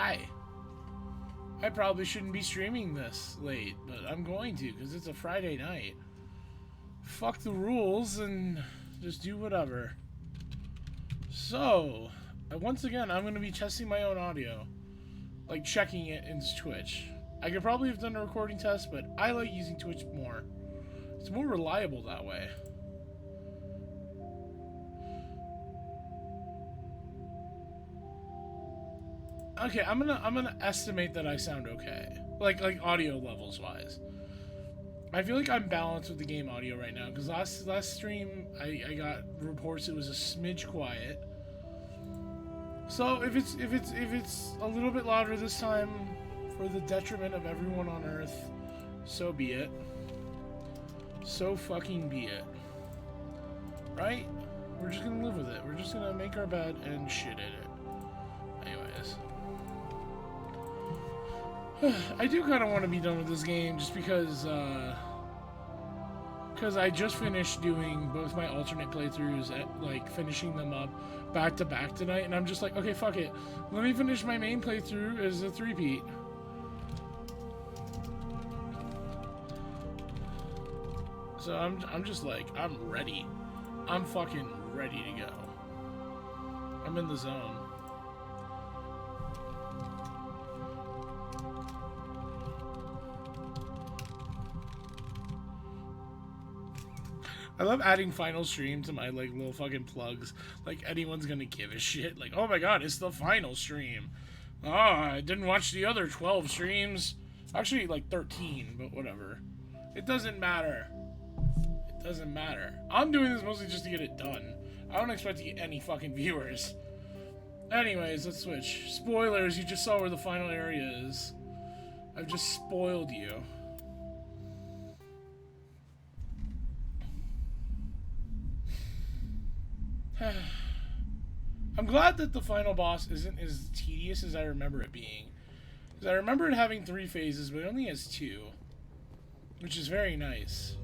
Hi. I probably shouldn't be streaming this late, but I'm going to because it's a Friday night. Fuck the rules and just do whatever. So, once again, I'm going to be testing my own audio. Like, checking it in Twitch. I could probably have done a recording test, but I like using Twitch more. It's more reliable that way. Okay, I'm gonna estimate that I sound okay. Like audio levels wise. I feel like I'm balanced with the game audio right now, because last stream I got reports it was a smidge quiet. So if it's a little bit louder this time for the detriment of everyone on Earth, so be it. So fucking be it. Right? We're just gonna live with it. We're just gonna make our bed and shit in it. Anyways. I do kind of want to be done with this game just because I just finished doing both my alternate playthroughs, like finishing them up back to back tonight, and I'm just like, okay, fuck it. Let me finish my main playthrough as a three-peat. So I'm just like, I'm ready. I'm fucking ready to go. I'm in the zone. I love adding final stream to my like little fucking plugs. Like anyone's gonna give a shit. Like, oh my god, it's the final stream. Oh, I didn't watch the other 12 streams. Actually, like 13, but whatever. It doesn't matter. It doesn't matter. I'm doing this mostly just to get it done. I don't expect to get any fucking viewers. Anyways, let's switch. Spoilers, you just saw where the final area is. I've just spoiled you. I'm glad that the final boss isn't as tedious as I remember it being. Because I remember it having 3 phases, but it only has 2. Which is very nice.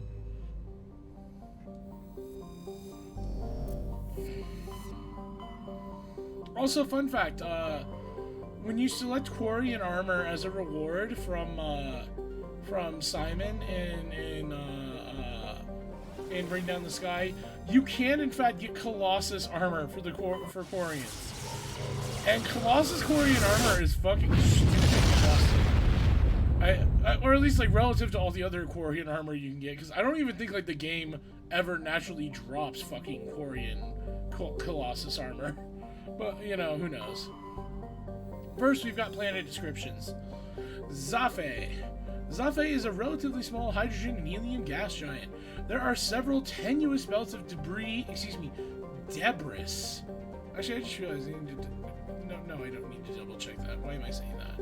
Also, fun fact, when you select Quarry and Armor as a reward from Simon in Bring Down the Sky, you can in fact get Colossus armor for Quarians. And Colossus Quarian armor is fucking stupid awesome. Or at least like relative to all the other Quarian armor you can get, because I don't even think like the game ever naturally drops fucking Quarian Colossus armor. But, you know, who knows. First, we've got planet descriptions. Zafe. Zafe is a relatively small hydrogen and helium gas giant. There are several tenuous belts of debris. Actually, I just realized I need to... No, I don't need to double check that. Why am I saying that?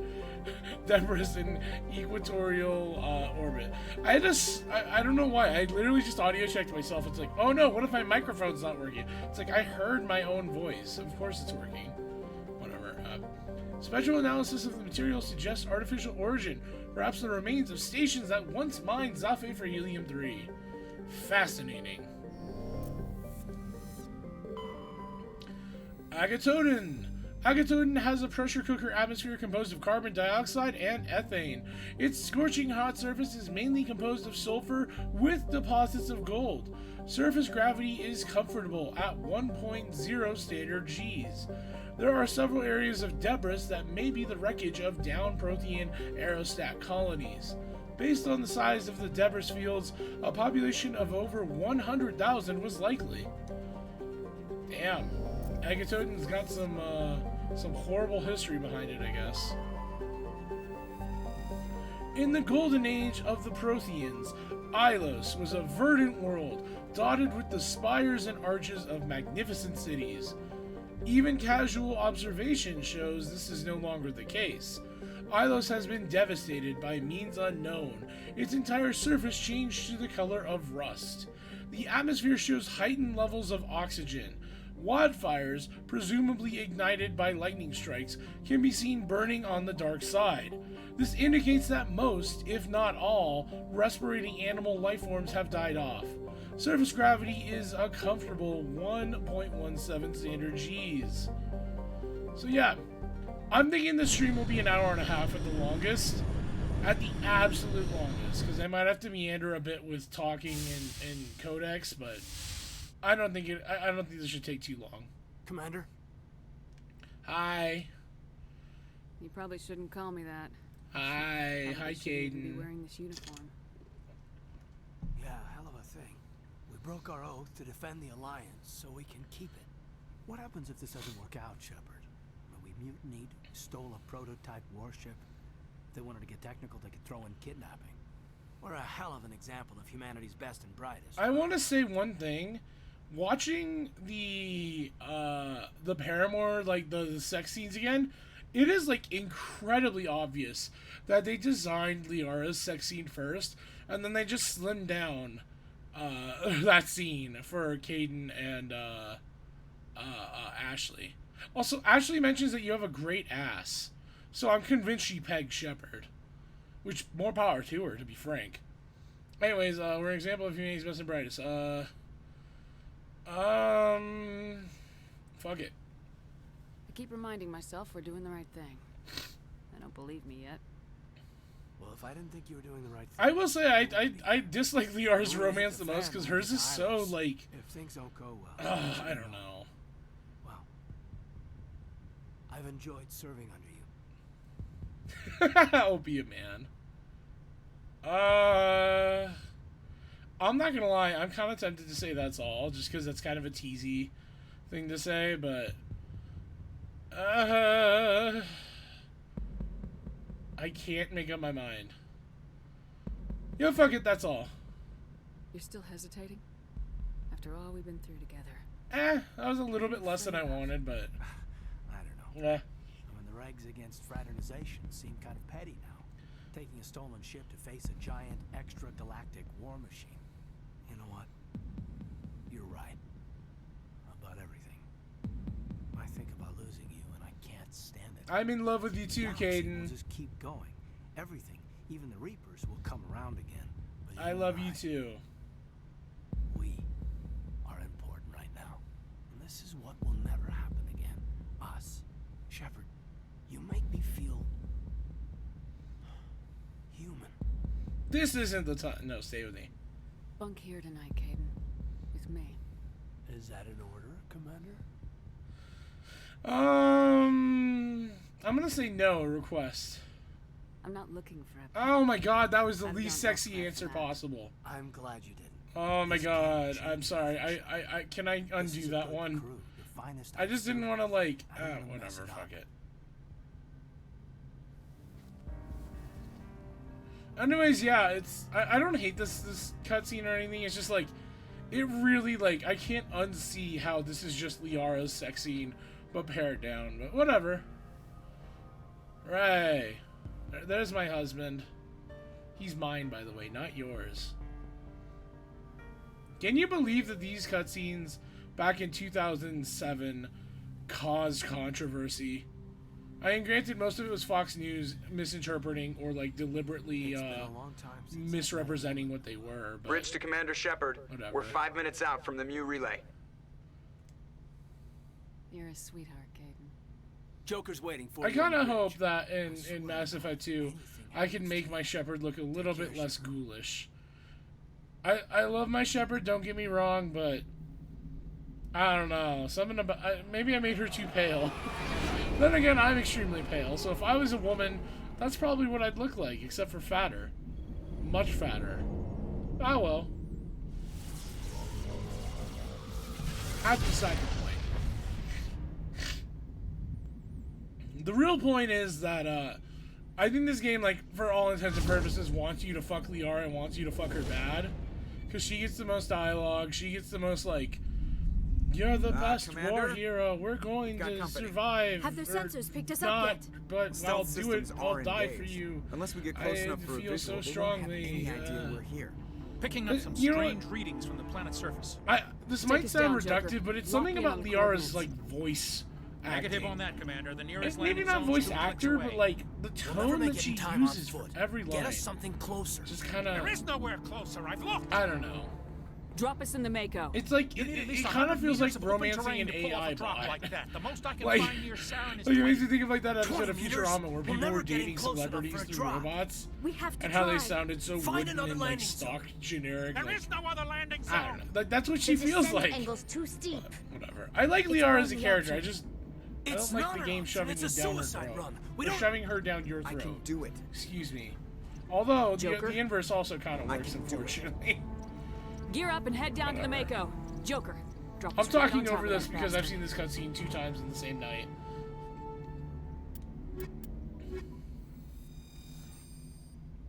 Debris in equatorial orbit. I don't know why. I literally just audio checked myself. It's like, oh no, what if my microphone's not working? It's like, I heard my own voice. Of course it's working. Whatever. Special analysis of the material suggests artificial origin. Perhaps the remains of stations that once mined Zafe for helium-3. Fascinating. Agatodon. Agatodon has a pressure cooker atmosphere composed of carbon dioxide and ethane. Its scorching hot surface is mainly composed of sulfur with deposits of gold. Surface gravity is comfortable at 1.0 standard Gs. There are several areas of debris that may be the wreckage of down-Prothean aerostat colonies. Based on the size of the debris fields, a population of over 100,000 was likely. Damn. Agatodon's got some horrible history behind it, I guess. In the golden age of the Protheans, Ilos was a verdant world, dotted with the spires and arches of magnificent cities. Even casual observation shows this is no longer the case. Ilos has been devastated by means unknown. Its entire surface changed to the color of rust. The atmosphere shows heightened levels of oxygen. Wildfires, presumably ignited by lightning strikes, can be seen burning on the dark side. This indicates that most, if not all, respirating animal life forms have died off. Surface gravity is a comfortable 1.17 standard Gs. So yeah, I'm thinking the stream will be an hour and a half at the longest. At the absolute longest. Because I might have to meander a bit with talking and codex, but I don't think this should take too long. Commander? Hi. You probably shouldn't call me that. Hi. Hi, Caden. Be Caden. wearing this uniform. Yeah, hell of a thing. We broke our oath to defend the Alliance, so we can keep it. What happens if this doesn't work out, Shepard? When we mutinied, stole a prototype warship. If they wanted to get technical, they could throw in kidnapping. We're a hell of an example of humanity's best and brightest. I want to say one thing. Watching the Paramore, like the sex scenes again, it is like incredibly obvious that they designed Liara's sex scene first, and then they just slimmed down that scene for Caden and Ashley. Also, Ashley mentions that you have a great ass, so I'm convinced she pegged Shepard. Which, more power to her, to be frank. Anyways, we're an example of humanity's best and brightest. Fuck it. I keep reminding myself we're doing the right thing. They don't believe me yet. Well, if I didn't think you were doing the right thing... I will say, I dislike Liara's romance the most, because hers is so, like... If things don't go well... I don't know. Well, I've enjoyed serving under you. Oh, be a man. I'm not gonna lie, I'm kind of tempted to say that's all, just because that's kind of a teasy thing to say, but... I can't make up my mind. Yo, fuck it, that's all. You're still hesitating? After all we've been through together. That was a little bit less than I wanted, but... I don't know. Yeah. I mean, the regs against fraternization seem kind of petty now. Taking a stolen ship to face a giant extra-galactic war machine. You know what? You're right. About everything. I think about losing you, and I can't stand it. I'm in love with you too, Caden. We'll just keep going. Everything, even the Reapers, will come around again. But I love you too. We are important right now. And this is what will never happen again. Us. Shepard, you make me feel... human. This isn't the time. No, stay with me. Bunk here tonight, Caden. With me. Is that an order, Commander? I'm gonna say no, a request. I'm not looking for a... Oh my god, that was the I've least done sexy enough answer for that. possible. I'm glad you didn't. Oh my This god, can't I'm change sorry. this. I can I This undo is a that good one? crew, the finest I just didn't want to like, I don't wanna mess whatever, it fuck up. it. Anyways, yeah, it's, I don't hate this cutscene or anything, it's just like, it really, like, I can't unsee how this is just Liara's sex scene, but pared down, but whatever. Right. There's my husband. He's mine, by the way, not yours. Can you believe that these cutscenes back in 2007 caused controversy? I mean, granted, most of it was Fox News misinterpreting or, like, deliberately It's been a long time since misrepresenting what they were. But Bridge to Commander Shepard. Whatever. We're 5 minutes out from the Mu relay. You're a sweetheart, Caden. Joker's waiting for I you. kind on of the hope bridge. that I in swear Mass if Effect 2, anything I can happens make to my you, Shepard look a little care, bit less Shepard. ghoulish. I love my Shepard, don't get me wrong, but I don't know. Something about... maybe I made her too pale. Then again, I'm extremely pale, so if I was a woman, that's probably what I'd look like, except for fatter. Much fatter. Ah, well. That's beside the point. The real point is that, I think this game, like, for all intents and purposes, wants you to fuck Liara and wants you to fuck her bad. Because she gets the most dialogue, she gets the most, like, you're the best war Commander? hero, we're going Got to company. survive. Have the or sensors picked us up not, yet? but Stealth I'll do it, systems I'll are die for engaged. you. Unless we get close I enough for a feel so visual, they won't have strongly. any idea we're here. Picking up some You know what? strange readings from the planet's surface. This Take might us sound down, reductive, Joker. but it's Lock something in about on the Liara's, coordinates. like, voice acting. Negative on that, Commander. The nearest Maybe landing not zone's voice 2 clicks actor, away. but, like, the We'll never tone make that it she in time on uses for foot. every line. Get us something closer. Just kind of... There is nowhere closer. I've looked. I don't know. Drop us in the Mako. It's like You need at least it kind 100 of feels like meters of open romancing terrain an to pull off AI a drop bot. like that. The most I can Like, find near Saren is like it makes 20. me think of like that episode 20 of meters? Futurama where We'll people never were get any dating close enough celebrities for a through drop. robots, We have to and how they try. sounded so Find wooden another and like landing stock generic. There Like, is no other landing I don't zone. know. Like that's what she The feels descent like. angle's too steep. Whatever. I like It's Liara as a only character. I option. just I It's don't like not the an game option, shoving it's it a down her suicide throat. run. We Or don't- shoving her down your I throat. can do it. Excuse me. Although the Joker? inverse also kind of I works, can do it. unfortunately. Gear up and head down to the Mako. Joker, drop I'm us right on talking top over of this that because I've bastard. seen this cutscene 2 times in the same night.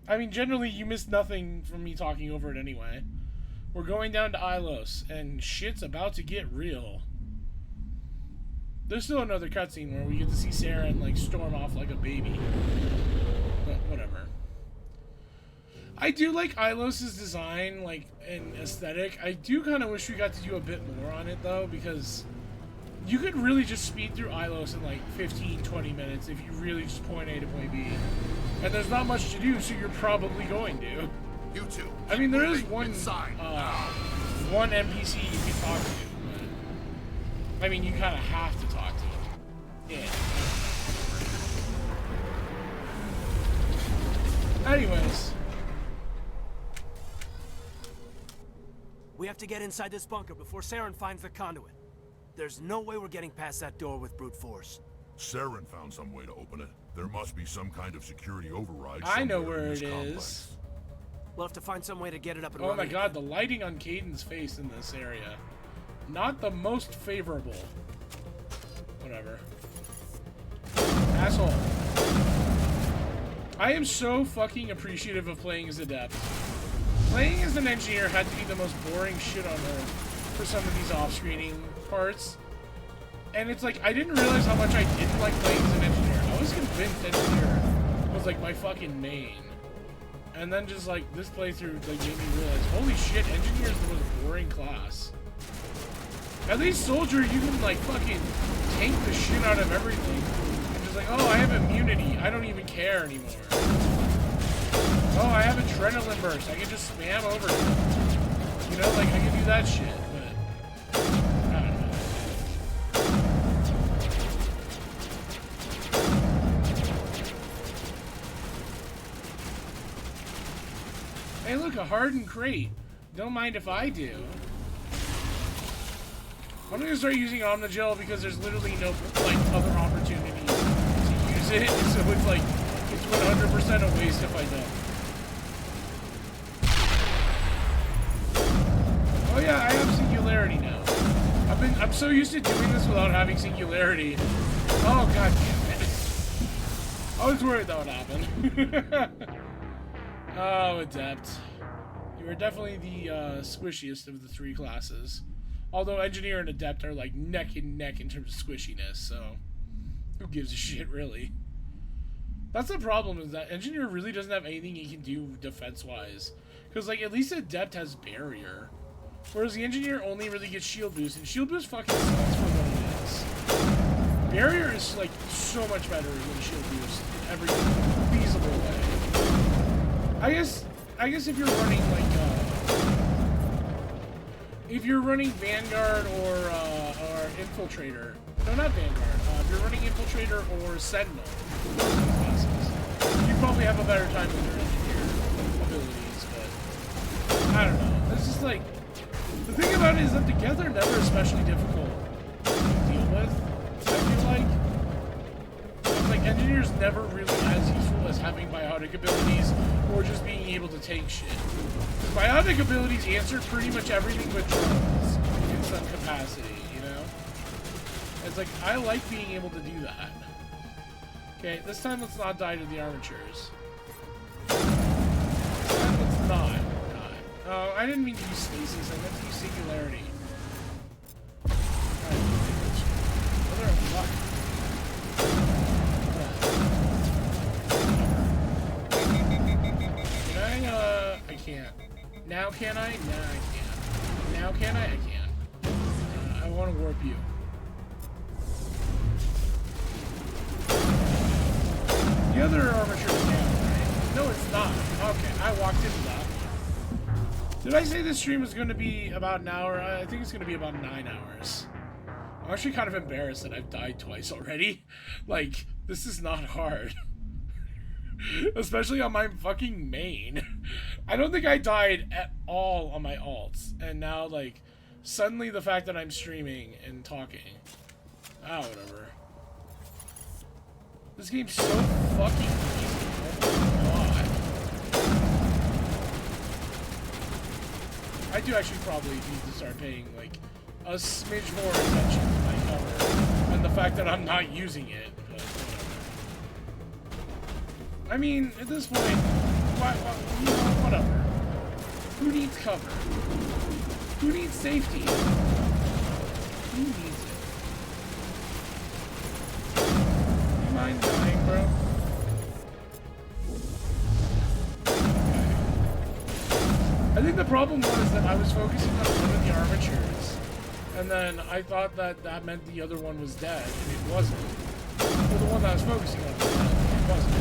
I mean, generally, you miss nothing from me talking over it anyway. We're going down to Ilos, and shit's about to get real. There's still another cutscene where we get to see Saren, like, storm off like a baby. But whatever. I do like Ilos' design, like, and aesthetic. I do kind of wish we got to do a bit more on it, though, because you could really just speed through Ilos in, like, 15, 20 minutes if you really just point A to point B. And there's not much to do, so you're probably going to. You two. I mean, there is moving one inside. one NPC you can talk to, but I mean, you kind of have to talk to him. Yeah. Anyways, We have to get inside this bunker before Saren finds the conduit. There's no way we're getting past that door with brute force. Saren found some way to open it. There must be some kind of security override. I know somewhere in where this it complex. is. We'll have to find some way to get it up and Oh running. my god, the lighting on Caden's face in this area. Not the most favorable. Whatever. Asshole. I am so fucking appreciative of playing as Adept. Playing as an engineer had to be the most boring shit on earth for some of these off-screening parts. And it's like, I didn't realize how much I didn't like playing as an engineer. I was convinced engineer was like my fucking main. And then just like, this playthrough like made me realize, holy shit, engineer is the most boring class. At least soldier, you can like fucking tank the shit out of everything. And just like, oh, I have immunity. I don't even care anymore. Oh, I have adrenaline burst. I can just spam over it. You know, like I can do that shit, but I don't know. Hey, look, a hardened crate. Don't mind if I do. I'm gonna start using Omnigel because there's literally no like other opportunities to use it, so it's like it's 100% a waste if I don't. Oh yeah, I have Singularity now. I'm so used to doing this without having Singularity. Oh god damn it. I was worried that would happen. Oh, Adept. You are definitely the squishiest of the 3 classes. Although Engineer and Adept are like neck and neck in terms of squishiness, so who gives a shit, really? That's the problem, is that Engineer really doesn't have anything he can do defense-wise. Because, like, at least Adept has Barrier. Whereas the Engineer only really gets Shield Boost, and Shield Boost fucking sucks for what it is. Barrier is, like, so much better than Shield Boost in every feasible way. I guess if you're running, like, if you're running Vanguard or Infiltrator, no, not Vanguard, if you're running Infiltrator or Sentinel, you probably have a better time with your engineer abilities, but I don't know. It's just like, the thing about it is that together they're never especially difficult to deal with, I feel like. It's like, engineers never really as useful as having biotic abilities or just being able to take shit. Biotic abilities answer pretty much everything but drones in some capacity, you know? It's like, I like being able to do that. Okay, this time let's not die to the armatures. This time let's not die. Oh, I didn't mean to use stasis, I meant to use singularity. Mother of fuck. I can't. Now can I? Nah, I can't. Now can I? I can't. I want to warp you. The other armature is down, right? No, it's not. Okay, I walked into that. Did I say this stream was going to be about an hour? I think it's going to be about 9 hours. I'm actually kind of embarrassed that I've died twice already. Like, this is not hard. Especially on my fucking main. I don't think I died at all on my alts. And now, like, suddenly the fact that I'm streaming and talking. Ah, whatever. This game's so fucking easy. Oh my god. I do actually probably need to start paying, like, a smidge more attention to my cover. And the fact that I'm not using it. But whatever. I mean, at this point, you know, whatever. Who needs cover? Who needs safety? Who needs it? You mind dying, bro? I think the problem was that I was focusing on one of the armatures, and then I thought that that meant the other one was dead, and it wasn't. Well, the one that I was focusing on was dead, and it wasn't.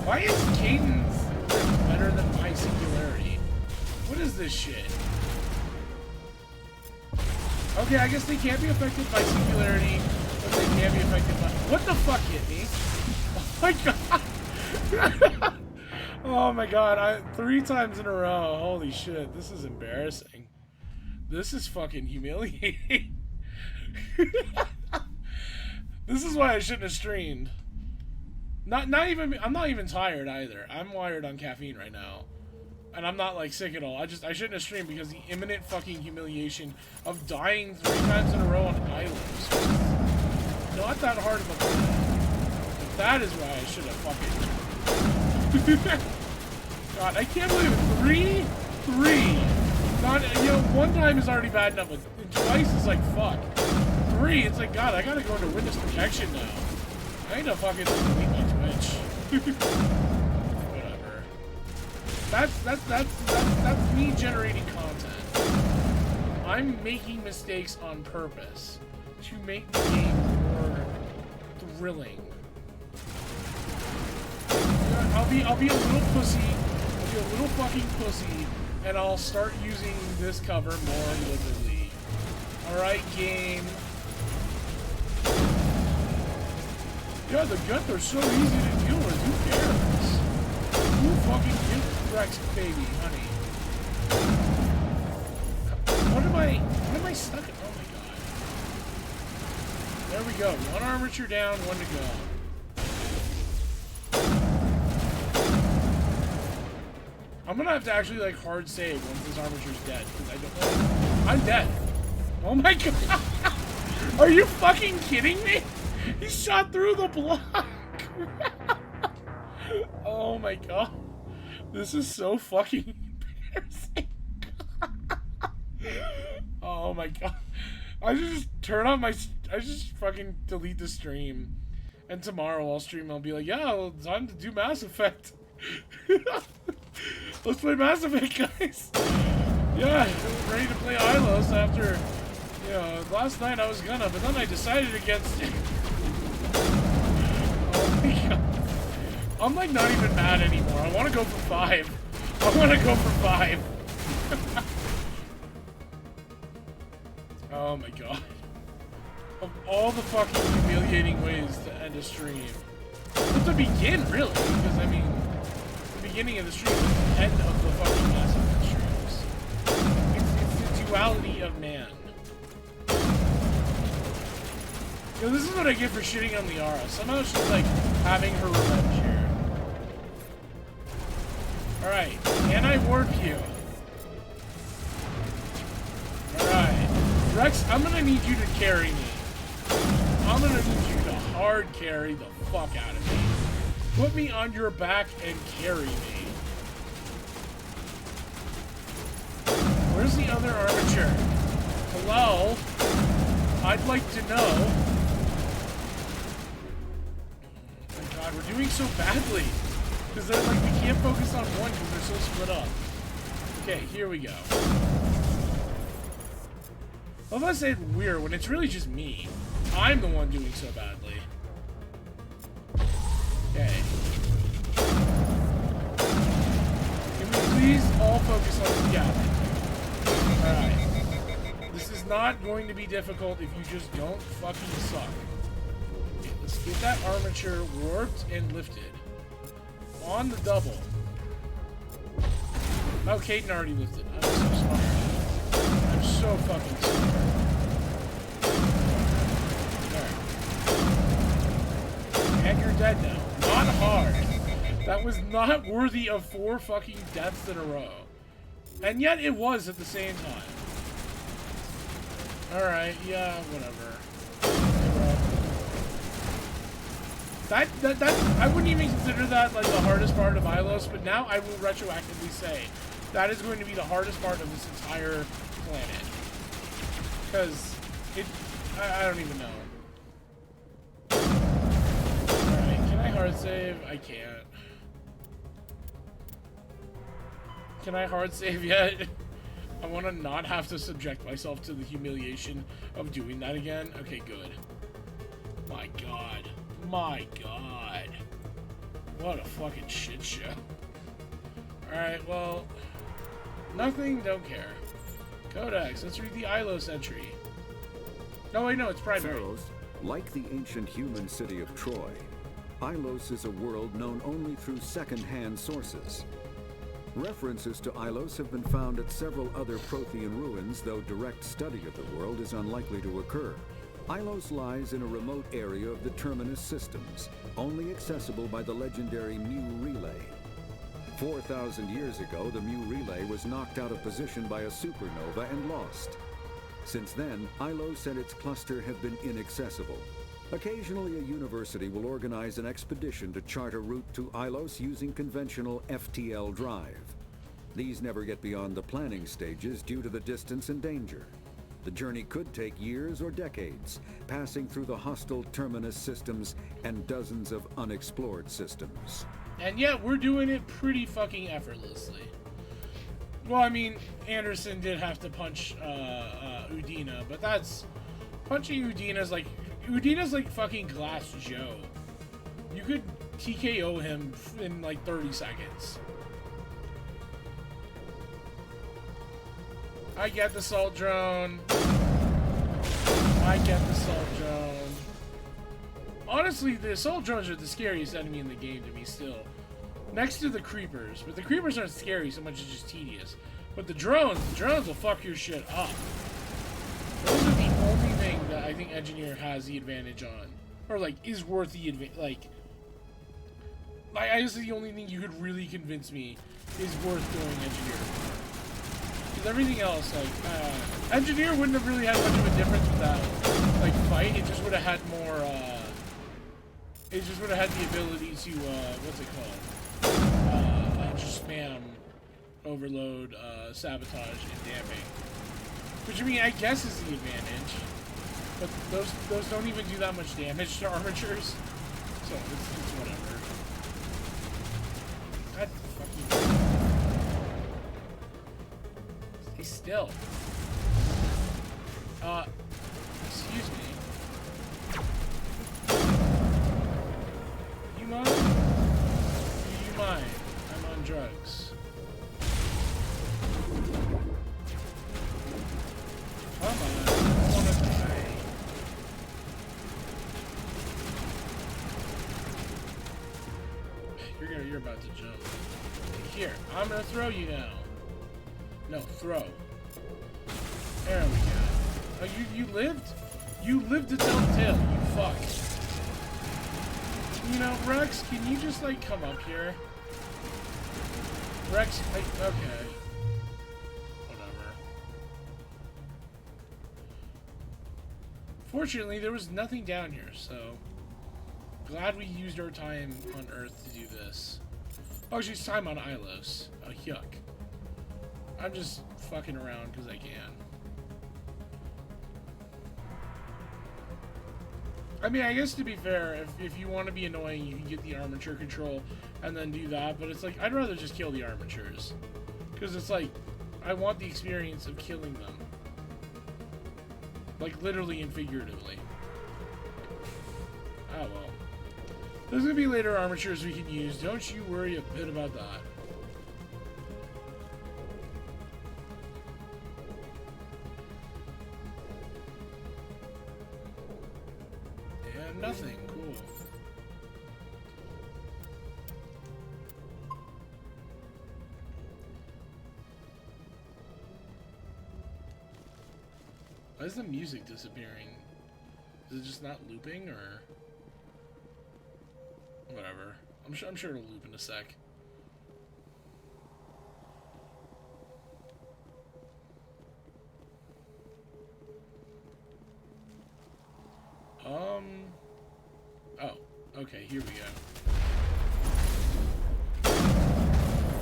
Why is Caden's rift better than my singularity? What is this shit? Okay, I guess they can't be affected by singularity, but they can be affected by... What the fuck hit me? Oh my god! Oh my god, 3 times in a row. Holy shit, this is embarrassing. This is fucking humiliating. This is why I shouldn't have streamed. I'm not even tired either. I'm wired on caffeine right now. And I'm not like sick at all. I shouldn't have streamed because the imminent fucking humiliation of dying 3 times in a row on islands. Not that hard of a plan. But that is why I should have fucking... God, I can't believe it. 3? Not, you know, 1 time is already bad enough, but twice is like, fuck. 3, it's like, God, I gotta go into witness protection now. I need to fucking delete my Twitch. Whatever. That's me generating content. I'm making mistakes on purpose to make the game more thrilling. I'll be a little pussy. I'll be a little fucking pussy, and I'll start using this cover more liberally. Alright, game. Yeah, the guns are so easy to deal with. Who cares? Who fucking gives Rex, baby, honey? What am I stuck at? Oh my god. There we go. 1 armature down, 1 to go. I'm gonna have to actually like hard save once this armature's dead, because I don't know. I'm dead. Oh my god. Are you fucking kidding me? He shot through the block. Oh my god. This is so fucking embarrassing. Oh my god. I just turn on my... I just fucking delete the stream. And tomorrow I'll stream, I'll be like, yeah, well, it's time to do Mass Effect. Let's play Mass Effect, guys. Yeah, I'm ready to play Ilos after, you know, last night I was gonna, but then I decided against it. Oh my god. I'm like not even mad anymore. I want to go for 5. I want to go for 5. Oh my god. Of all the fucking humiliating ways to end a stream. Well, to begin, really, because I mean, the beginning of the stream is the end of the fucking Mass Effect streams. It's the duality of man. You know, this is what I get for shitting on Liara. Somehow she's like having her revenge here. Alright, can I warp you? Alright. Rex, I'm gonna need you to carry me. I'm gonna need you to hard carry the fuck out of me. Put me on your back and carry me. Where's the other armature? Hello? I'd like to know. Oh my god, we're doing so badly. Because they're like, we can't focus on one because they're so split up. Okay, here we go. I was gonna say weird when it's really just me. I'm the one doing so badly. Okay. Please all focus on the cabin. Alright. This is not going to be difficult if you just don't fucking suck. Okay, let's get that armature warped and lifted. On the double. Oh, Caden already lifted. I'm so smart. I'm so fucking smart. Alright. And you're dead now. Not hard. That was not worthy of 4 fucking deaths in a row. And yet it was at the same time. Alright, yeah, whatever. That I wouldn't even consider that like the hardest part of Ilos, but now I will retroactively say that is going to be the hardest part of this entire planet. Because I don't even know. Alright, can I hard save? I can't. Can I hard save yet? I want to not have to subject myself to the humiliation of doing that again. Okay, good. My god. My god. What a fucking shit show. Alright, well, nothing, don't care. Codex, let's read the Ilos entry. No, wait, no, it's primary. Pharos, like the ancient human city of Troy, Ilos is a world known only through second-hand sources. References to Ilos have been found at several other Prothean ruins, though direct study of the world is unlikely to occur. Ilos lies in a remote area of the Terminus systems, only accessible by the legendary Mu Relay. 4,000 years ago, the Mu Relay was knocked out of position by a supernova and lost. Since then, Ilos and its cluster have been inaccessible. Occasionally, a university will organize an expedition to chart a route to Ilos using conventional FTL drive. These never get beyond the planning stages due to the distance and danger. The journey could take years or decades, passing through the hostile Terminus systems and dozens of unexplored systems. And yet, we're doing it pretty fucking effortlessly. Well, I mean, Anderson did have to punch Udina, but that's... Punching Udina's like fucking Glass Joe. You could TKO him in like 30 seconds. I get the Salt Drone. I get the Salt Drone. Honestly, the Assault Drones are the scariest enemy in the game to me still. Next to the Creepers. But the Creepers aren't scary so much as just tedious. But the drones will fuck your shit up. Those are the only thing that I think Engineer has the advantage on. Or, like, is worth the advantage. Like, I guess the only thing you could really convince me is worth going Engineer for. Because everything else, like, Engineer wouldn't have really had much of a difference with that, like, fight. It just would have had more, it just would have had the ability to, what's it called? Just spam, overload, sabotage, and damping. Which, I mean, I guess is the advantage. But those don't even do that much damage to armatures. So, it's whatever. God fucking... Stay still. Excuse me. You mind? Do you mind? I'm on drugs. Come on, I don't want to die. You're about to jump. Here, I'm gonna throw you now. No, throw. There we go. Oh, you lived? You lived to tell the tale, you fuck. You know, Rex, can you just, like, come up here? Rex, okay. Whatever. Fortunately, there was nothing down here, so... Glad we used our time on Earth to do this. Oh, she's time on Ilos. Oh, yuck. I'm just fucking around because I can. I mean, I guess to be fair, if you want to be annoying, you can get the armature control and then do that, but it's like, I'd rather just kill the armatures. Because it's like, I want the experience of killing them. Like, literally and figuratively. Oh, well. There's gonna be later armatures we can use. Don't you worry a bit about that. nothing. Cool. Why is the music disappearing? Is it just not looping, or whatever? I'm sure it'll loop in a sec. Oh, okay, here we go.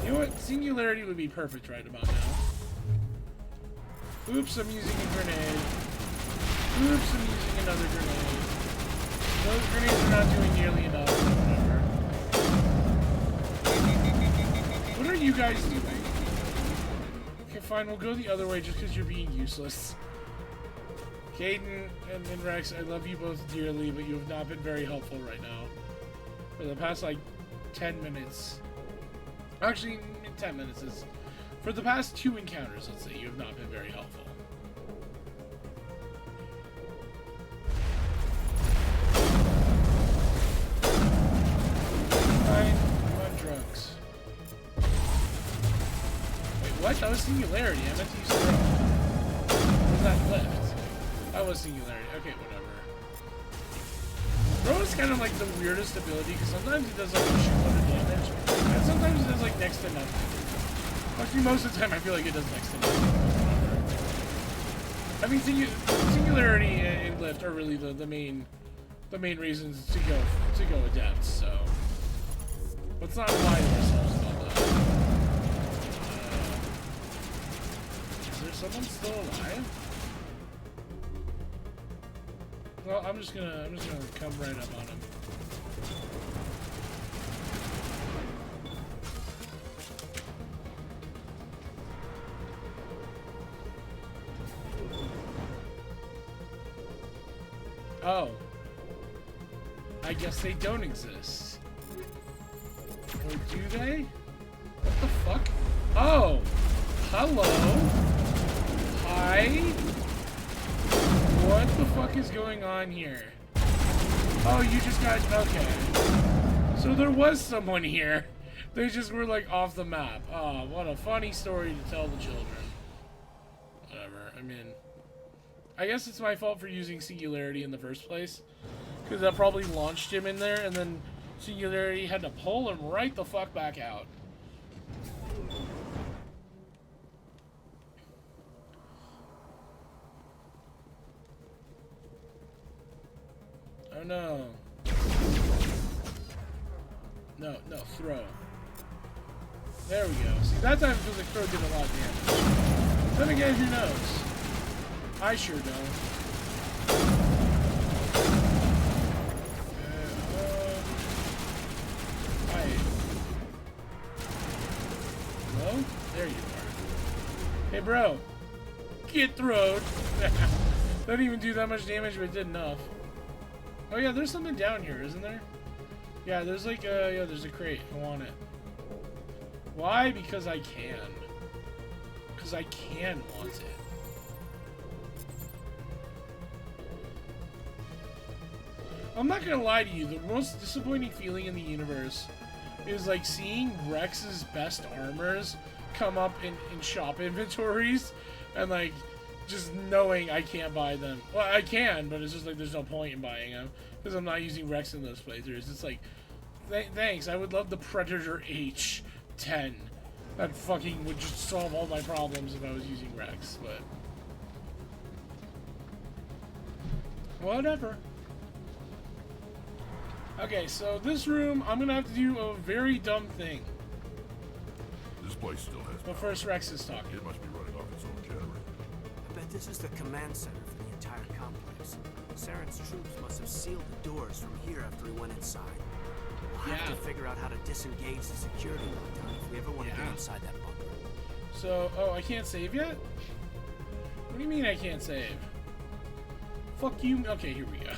You know what? Singularity would be perfect right about now. Oops, I'm using a grenade. Oops, I'm using another grenade. Those grenades are not doing nearly enough. Whatever. What are you guys doing? Okay, fine, we'll go the other way just because you're being useless. Caden and Rex, I love you both dearly, but you have not been very helpful right now. For the past, like, 10 minutes. Actually, 10 minutes is... For the past 2 encounters, let's say, you have not been very helpful. Fine, I'm on drugs. Wait, what? That was Singularity. I meant to use throw. Or was that Lift? That was Singularity. Okay, whatever. Throw is kind of like the weirdest ability, because sometimes it does like a shitload of damage, and sometimes it does like next to nothing. Actually, most of the time I feel like it does next to nothing. I mean, Singularity and Lift are really the main reasons to go Adept, so let's not lie to ourselves about that. Is there someone still alive? Well, I'm just gonna come right up on him. Oh. I guess they don't exist. Or do they? What the fuck? Oh! Hello! Hi? What the fuck is going on here? Oh, you just got... Okay. So there was someone here. They just were, like, off the map. Oh, what a funny story to tell the children. Whatever. I mean... I guess it's my fault for using Singularity in the first place. Because that probably launched him in there, and then Singularity had to pull him right the fuck back out. Oh no. No, throw. There we go. See, that time it feels like throw did a lot of damage. Then again, who knows? I sure don't. Hi. Hello? There you are. Hey, bro. Get throwed. Didn't even do that much damage, but it did enough. Oh yeah, there's something down here, isn't there? Yeah, there's like yeah, there's a crate. I want it. Why? Because I can. Because I can want it. I'm not gonna lie to you, the most disappointing feeling in the universe is like seeing Rex's best armors come up in shop inventories and like just knowing I can't buy them. Well, I can, but it's just like there's no point in buying them because I'm not using Rex in those playthroughs. It's like, thanks, I would love the Predator H10. That fucking would just solve all my problems if I was using Rex, but whatever. Okay, so this room, I'm gonna have to do a very dumb thing. This place still has But power. first, Rex is talking. It must be running off its own generator. I bet this is the command center for the entire complex. Saren's troops must have sealed the doors from here after we went inside. We'll have to figure out how to disengage the security lockdown if we ever want to get inside that bunker. So, oh, I can't save yet? What do you mean I can't save? Fuck you. Okay, here we go.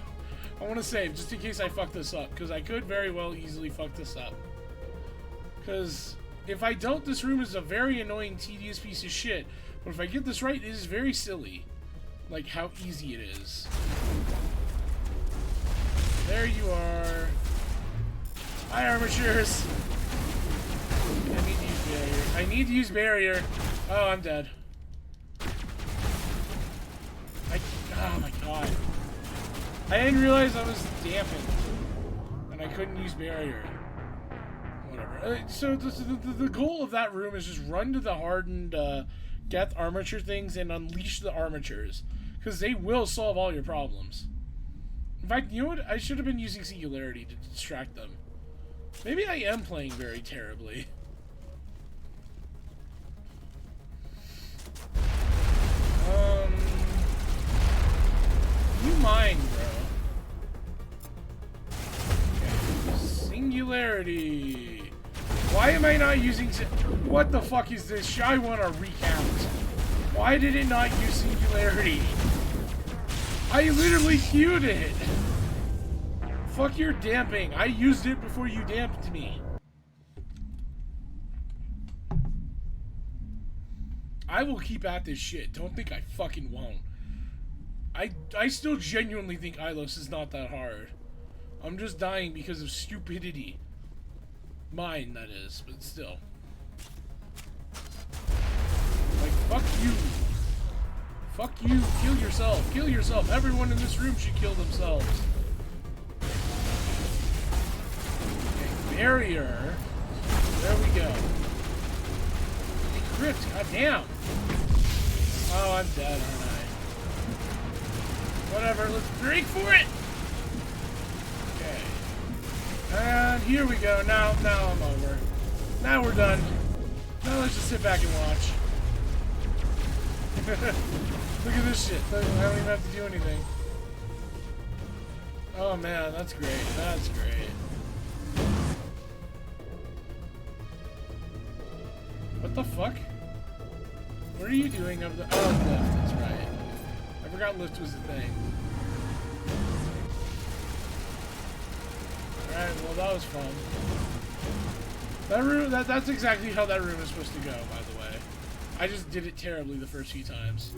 I want to save just in case I fuck this up, because I could very well easily fuck this up. Because if I don't, this room is a very annoying, tedious piece of shit. But if I get this right, it is very silly. Like how easy it is. There you are. Hi, armatures. I need to use barrier. I need to use barrier. Oh, I'm dead. Oh my god. I didn't realize I was dampened. And I couldn't use barrier. Whatever. So the goal of that room is just run to the hardened death armature things and unleash the armatures. Because they will solve all your problems. In fact, you know what? I should have been using Singularity to distract them. Maybe I am playing very terribly. You mind, bro. Okay. Singularity. Why am I not using... What the fuck is this? I want to recount. Why did it not use Singularity? I literally queued it. Fuck your damping. I used it before you damped me. I will keep at this shit. Don't think I fucking won't. I still genuinely think Ilos is not that hard. I'm just dying because of stupidity. Mine, that is, but still. Like, fuck you. Fuck you. Kill yourself. Kill yourself. Everyone in this room should kill themselves. Okay, barrier. There we go. Hey, crit. Goddamn. Oh, I'm dead, aren't I? Whatever, let's break for it! Okay. And here we go. Now I'm over. Now we're done. Now let's just sit back and watch. Look at this shit. I don't even have to do anything. Oh man, that's great. That's great. What the fuck? What are you doing over the... Oh, lift. That's right. I forgot lift was a thing. Alright, well that was fun. That room, that's exactly how that room is supposed to go, by the way. I just did it terribly the first few times.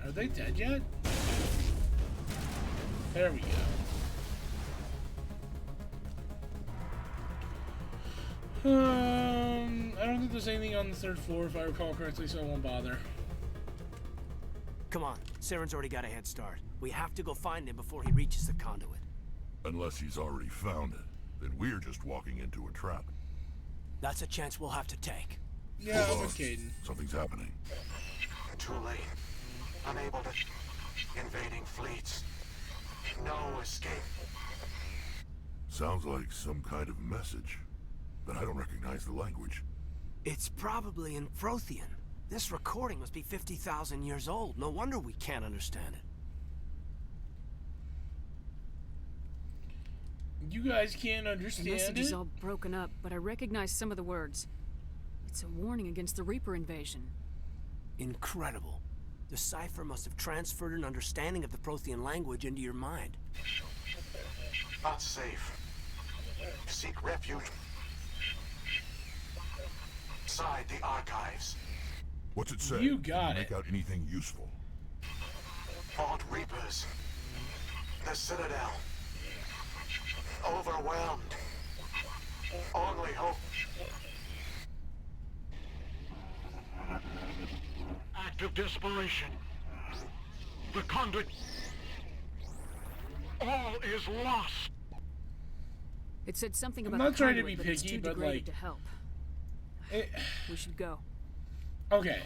Are they dead yet? There we go. I don't think there's anything on the third floor if I recall correctly, so I won't bother. Come on, Saren's already got a head start. We have to go find him before he reaches the conduit. Unless he's already found it, then we're just walking into a trap. That's a chance we'll have to take. Yeah, I'm with Caden. Something's happening. Too late. Unable to... Invading fleets. No escape. Sounds like some kind of message, but I don't recognize the language. It's probably in Prothean. This recording must be 50,000 years old. No wonder we can't understand it. You guys can't understand The message is it? all broken up, but I recognize some of the words. It's a warning against the Reaper invasion. Incredible. The cipher must have transferred an understanding of the Prothean language into your mind. Not safe. Seek refuge. Inside the archives. What's it say? You got Make it. out anything useful? Fought Reapers. The Citadel. Overwhelmed. Only hope. Act of desperation. The conduit. All is lost. It said something I'm about not the trying to conduit, be but it's picky, too but, degraded like, to help. We should go. Okay,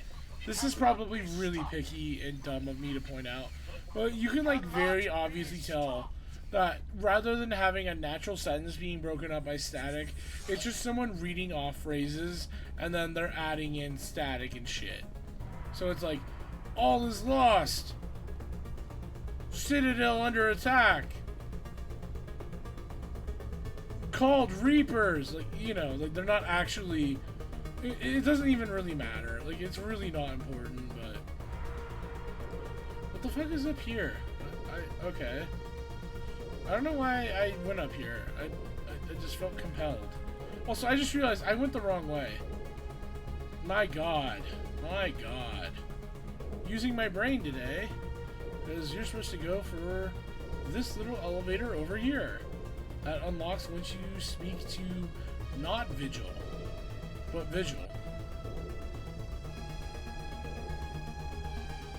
this is probably really picky and dumb of me to point out, but you can like very obviously tell that rather than having a natural sentence being broken up by static, it's just someone reading off phrases and then they're adding in static and shit. So it's like, all is lost. Citadel under attack. Called Reapers. Like, you know, like they're not actually... It doesn't even really matter. Like, it's really not important, but... What the fuck is up here? Okay. I don't know why I went up here. I just felt compelled. Also, I just realized I went the wrong way. My god. My god. Using my brain today. Because you're supposed to go for this little elevator over here. That unlocks once you speak to not Vigil, but Vigil.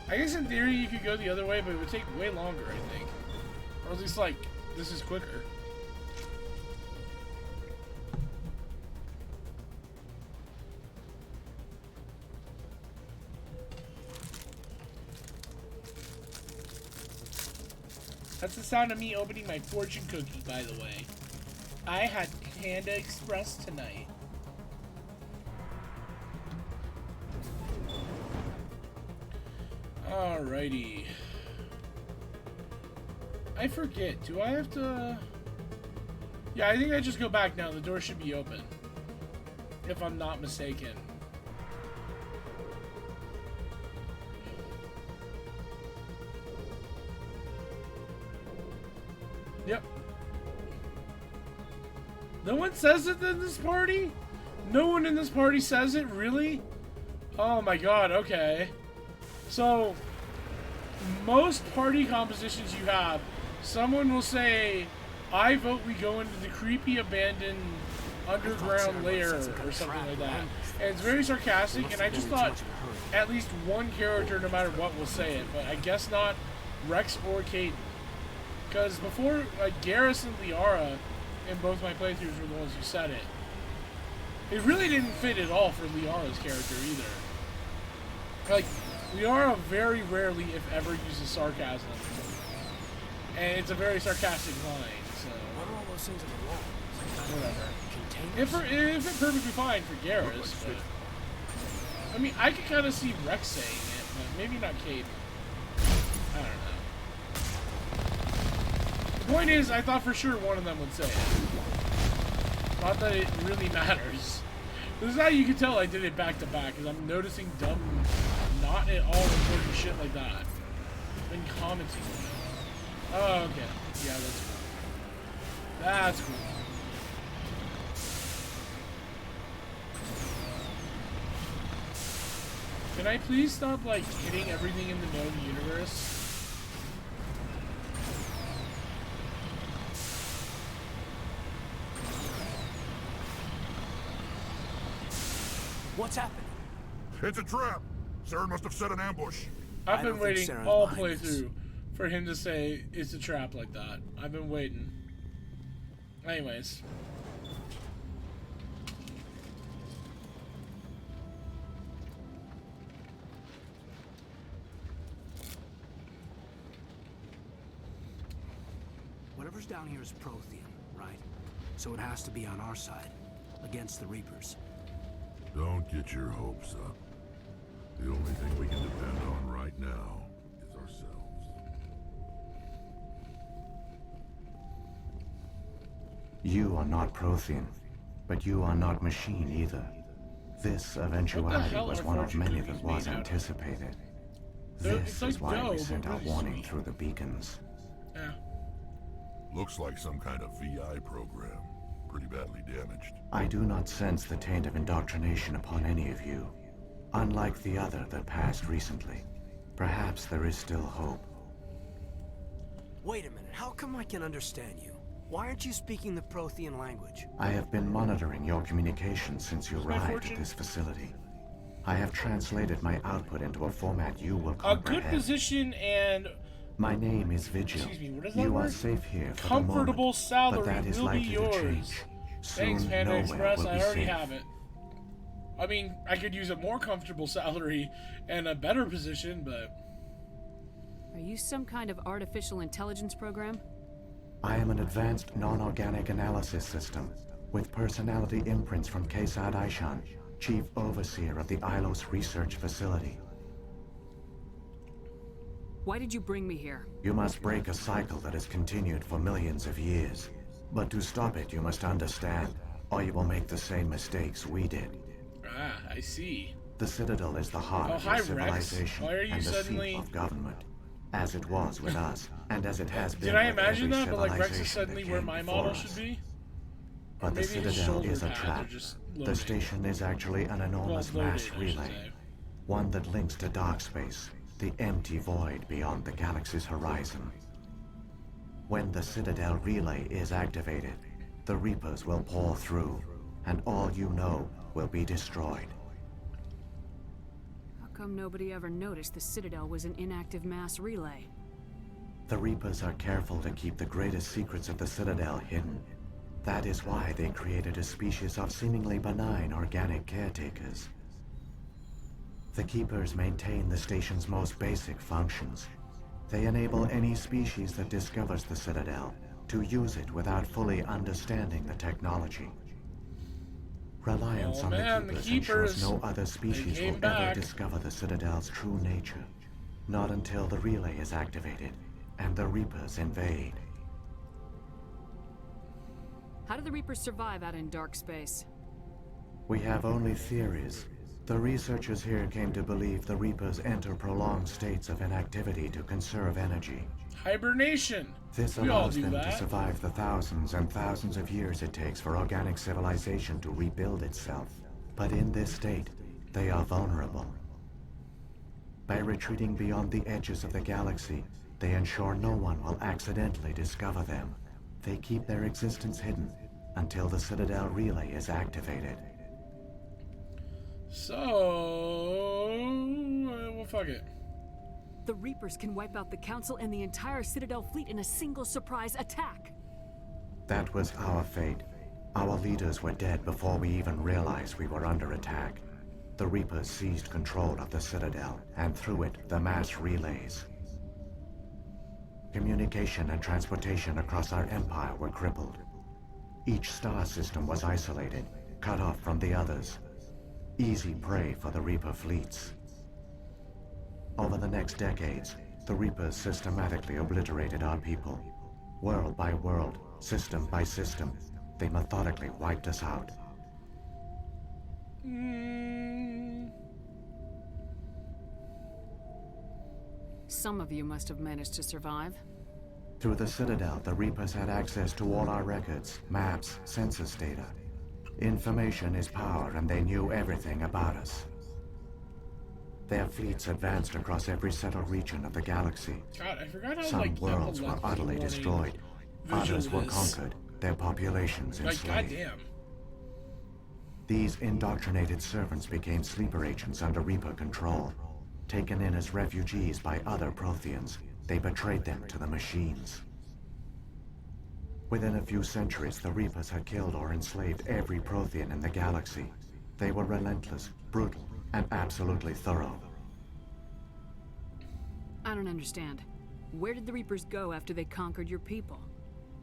I guess in theory you could go the other way, but it would take way longer, I think. Or at least, like, this is quicker. That's the sound of me opening my fortune cookie, by the way. I had Panda Express tonight. Alrighty. I forget. Do I have to... Yeah, I think I just go back now. The door should be open. If I'm not mistaken. Yep. No one says it in this party? No one in this party says it? Really? Oh my god, okay. So, most party compositions you have, someone will say, I vote we go into the creepy abandoned underground lair or something like that. And it's very sarcastic, and I just thought at least one character, no matter what, will say it. But I guess not Rex or Caden. Because before, like, Garrus and Liara in both my playthroughs were the ones who said it. It really didn't fit at all for Liara's character either. Like, Liara very rarely, if ever, uses sarcasm. And it's a very sarcastic line, so... What are all those things on the wall? Whatever. Containers? If it's perfectly fine for Garrus, but... I mean, I could kind of see Rex saying it, but maybe not Caden. I don't know. The point is, I thought for sure one of them would say it. Not that it really matters. This is how you can tell I did it back to back, because I'm noticing dumb, not at all important shit like that. I've been commenting on it. Oh, okay. Yeah, that's cool. That's cool. Can I please stop, like, hitting everything in the known universe? What's happening? It's a trap. Sarah must have set an ambush. I've I been don't think waiting Sarah's all behind this. playthrough for him to say it's a trap like that. I've been waiting. Anyways. Whatever's down here is Prothean, right? So it has to be on our side, against the Reapers. Don't get your hopes up. The only thing we can depend on right now is ourselves. You are not Prothean, but you are not machine either. This eventuality hell was are one of fortune many cookies that was made out of? anticipated. They're- This it's like is why dough, we but sent our really warning sweet. through the beacons. Yeah. Looks like some kind of VI program. Pretty badly damaged. I do not sense the taint of indoctrination upon any of you. Unlike the other that passed recently. Perhaps there is still hope. Wait a minute, how come I can understand you? Why aren't you speaking the Prothean language? I have been monitoring your communications since you Where's my arrived fortune? at this facility. I have translated my output into a format you will A comprehend. good position and My name is Vigil. Excuse me, what is that You are word? safe here for the comfortable moment, salary but that is will be likely to yours. change. Thanks, Soon, Panda nowhere Express. will I be already safe. have it. I mean, I could use a more comfortable salary and a better position, but... Are you some kind of artificial intelligence program? I am an advanced non-organic analysis system with personality imprints from Kesad Aishan, Chief Overseer of the Ilos Research Facility. Why did you bring me here? You must break a cycle that has continued for millions of years. But to stop it, you must understand, or you will make the same mistakes we did. Ah, I see. The Citadel is the heart Oh, of hi, your Rex. civilization Why are you and the suddenly- seat of government, as it was with us, and as it has been Did I with imagine every that? But like Rex is civilization suddenly that where came my before model us. should be? But the Maybe his Citadel shoulder is a pads are trap. just The loading. station is actually an Well, enormous loaded, mass I should relay, say. one that links to dark space, the empty void beyond the galaxy's horizon. When the Citadel relay is activated, the Reapers will pour through, and all you know will be destroyed. How come nobody ever noticed the Citadel was an inactive mass relay? The Reapers are careful to keep the greatest secrets of the Citadel hidden. That is why they created a species of seemingly benign organic caretakers. The Keepers maintain the station's most basic functions. They enable any species that discovers the Citadel to use it without fully understanding the technology. Reliance on the Keepers ensures no other species will ever discover the Citadel's true nature. Not until the relay is activated and the Reapers invade. How do the Reapers survive out in dark space? We have only theories. The researchers here came to believe the Reapers enter prolonged states of inactivity to conserve energy. Hibernation! This allows them to survive the thousands and thousands of years it takes for organic civilization to rebuild itself. But in this state, they are vulnerable. By retreating beyond the edges of the galaxy, they ensure no one will accidentally discover them. They keep their existence hidden until the Citadel relay is activated. So, well, fuck it. The Reapers can wipe out the Council and the entire Citadel fleet in a single surprise attack. That was our fate. Our leaders were dead before we even realized we were under attack. The Reapers seized control of the Citadel, and through it, the mass relays. Communication and transportation across our empire were crippled. Each star system was isolated, cut off from the others. Easy prey for the Reaper fleets. Over the next decades, the Reapers systematically obliterated our people. World by world, system by system, they methodically wiped us out. Some of you must have managed to survive. Through the Citadel, the Reapers had access to all our records, maps, census data. Information is power, and they knew everything about us. Their fleets advanced across every settled region of the galaxy. God, I forgot how, Some worlds were utterly destroyed. Others were conquered, their populations enslaved. Goddamn. These indoctrinated servants became sleeper agents under Reaper control. Taken in as refugees by other Protheans, they betrayed them to the machines. Within a few centuries, the Reapers had killed or enslaved every Prothean in the galaxy. They were relentless, brutal, and absolutely thorough. I don't understand. Where did the Reapers go after they conquered your people?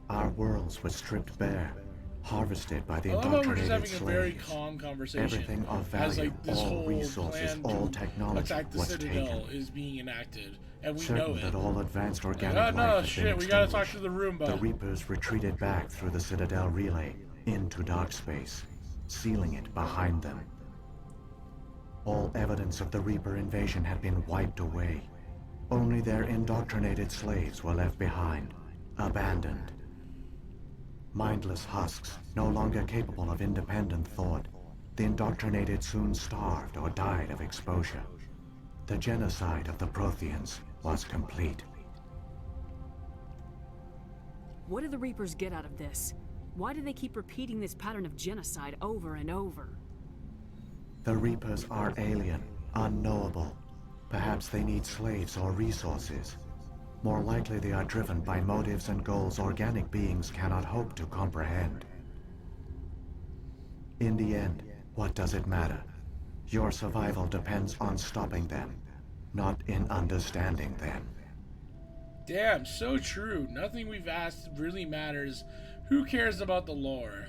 Our worlds were stripped bare, harvested by the I love how we're just indoctrinated having a very slaves. calm conversation. Everything of as value, like this all whole resources, plan all to technology attack the was Citadel taken. is being enacted, and we know Certain it. that all advanced organic Oh life no, had shit! been We gotta talk extinguished. to the Roomba. The Reapers retreated back through the Citadel relay into dark space, sealing it behind them. All evidence of the Reaper invasion had been wiped away. Only their indoctrinated slaves were left behind, abandoned. Mindless husks, no longer capable of independent thought, the indoctrinated soon starved or died of exposure. The genocide of the Protheans was complete. What do the Reapers get out of this? Why do they keep repeating this pattern of genocide over and over? The Reapers are alien, unknowable. Perhaps they need slaves or resources. More likely they are driven by motives and goals organic beings cannot hope to comprehend. In the end, what does it matter? Your survival depends on stopping them, not in understanding them. Damn, so true. Nothing we've asked really matters. Who cares about the lore?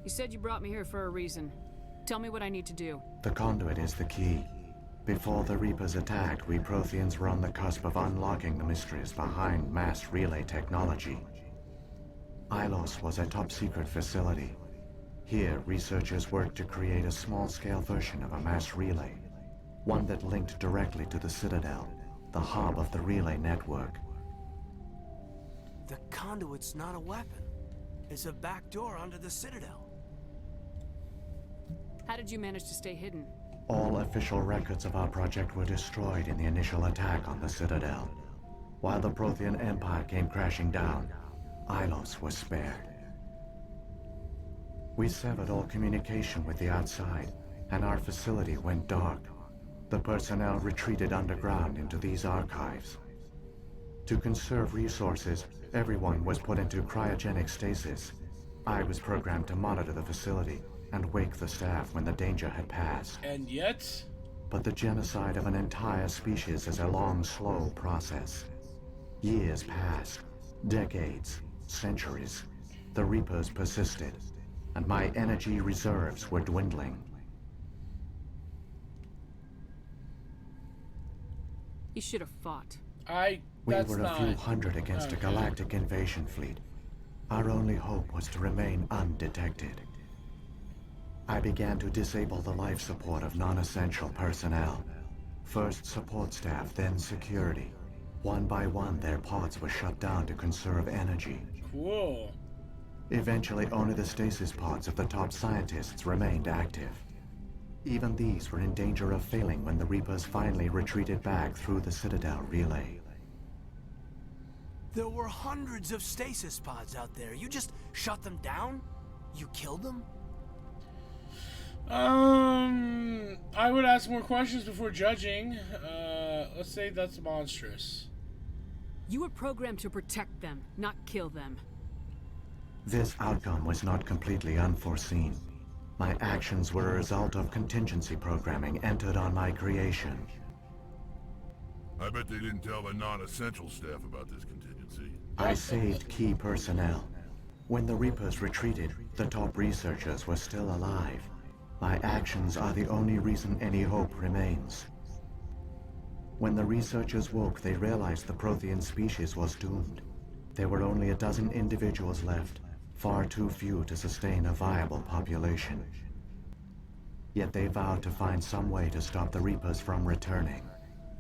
You said you brought me here for a reason. Tell me what I need to do. The conduit is the key. Before the Reapers attacked, we Protheans were on the cusp of unlocking the mysteries behind mass relay technology. Ilos was a top-secret facility. Here, researchers worked to create a small-scale version of a mass relay, one that linked directly to the Citadel, the hub of the relay network. The conduit's not a weapon. It's a back door onto the Citadel. How did you manage to stay hidden? All official records of our project were destroyed in the initial attack on the Citadel. While the Prothean Empire came crashing down, Ilos was spared. We severed all communication with the outside, and our facility went dark. The personnel retreated underground into these archives. To conserve resources, everyone was put into cryogenic stasis. I was programmed to monitor the facility and wake the staff when the danger had passed. And yet? But the genocide of an entire species is a long, slow process. Years passed, decades, centuries. The Reapers persisted, and my energy reserves were dwindling. You should have fought. We were a few hundred against a galactic invasion fleet. Our only hope was to remain undetected. I began to disable the life support of non-essential personnel. First support staff, then security. One by one, their pods were shut down to conserve energy. Cool. Eventually, only the stasis pods of the top scientists remained active. Even these were in danger of failing when the Reapers finally retreated back through the Citadel relay. There were hundreds of stasis pods out there. You just shut them down? You killed them? I would ask more questions before judging. Let's say that's monstrous. You were programmed to protect them, not kill them. This outcome was not completely unforeseen. My actions were a result of contingency programming entered on my creation. I bet they didn't tell the non-essential staff about this contingency. I saved key personnel. When the Reapers retreated, the top researchers were still alive. My actions are the only reason any hope remains. When the researchers woke, they realized the Prothean species was doomed. There were only a dozen individuals left, far too few to sustain a viable population. Yet they vowed to find some way to stop the Reapers from returning.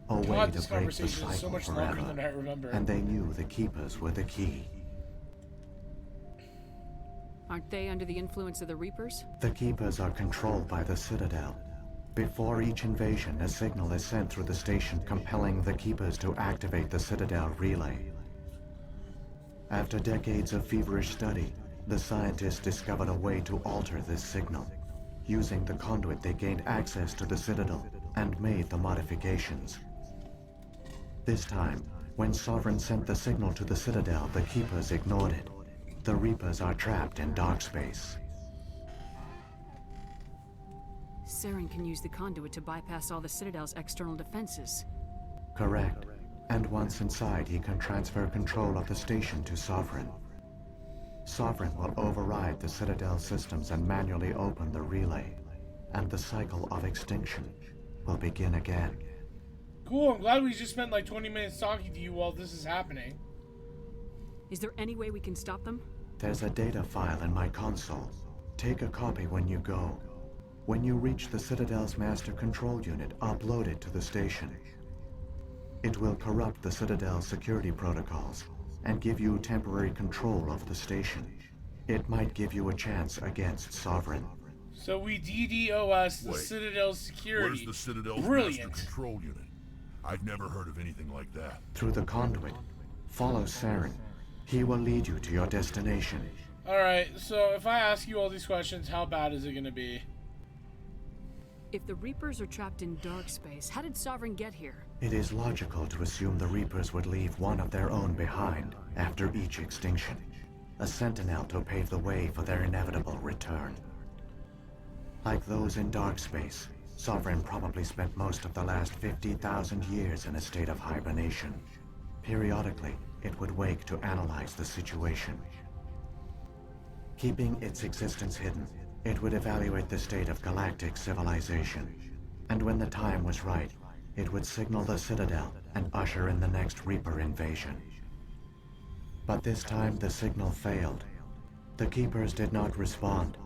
A way God, to this break the conversation is so cycle much longer forever. than I remember. And they knew the Keepers were the key. Aren't they under the influence of the Reapers? The Keepers are controlled by the Citadel. Before each invasion, a signal is sent through the station compelling the Keepers to activate the Citadel relay. After decades of feverish study, the scientists discovered a way to alter this signal. Using the conduit, they gained access to the Citadel and made the modifications. This time, when Sovereign sent the signal to the Citadel, the Keepers ignored it. The Reapers are trapped in dark space. Saren can use the conduit to bypass all the Citadel's external defenses. Correct. And once inside, he can transfer control of the station to Sovereign. Sovereign will override the Citadel systems and manually open the relay. And the cycle of extinction will begin again. Cool, I'm glad we just spent like 20 minutes talking to you while this is happening. Is there any way we can stop them? There's a data file in my console. Take a copy when you go. When you reach the Citadel's master control unit, upload it to the station. It will corrupt the Citadel's security protocols and give you temporary control of the station. It might give you a chance against Sovereign. So we DDoS the Wait, Citadel's security. Where's the Citadel's Brilliant. master control unit? I've never heard of anything like that. Through the conduit, follow Saren. He will lead you to your destination. Alright, so if I ask you all these questions, how bad is it gonna be? If the Reapers are trapped in dark space, how did Sovereign get here? It is logical to assume the Reapers would leave one of their own behind after each extinction. A sentinel to pave the way for their inevitable return. Like those in dark space, Sovereign probably spent most of the last 50,000 years in a state of hibernation. Periodically, it would wake to analyze the situation. Keeping its existence hidden, it would evaluate the state of galactic civilization. And when the time was right, it would signal the Citadel and usher in the next Reaper invasion. But this time the signal failed. The Keepers did not respond.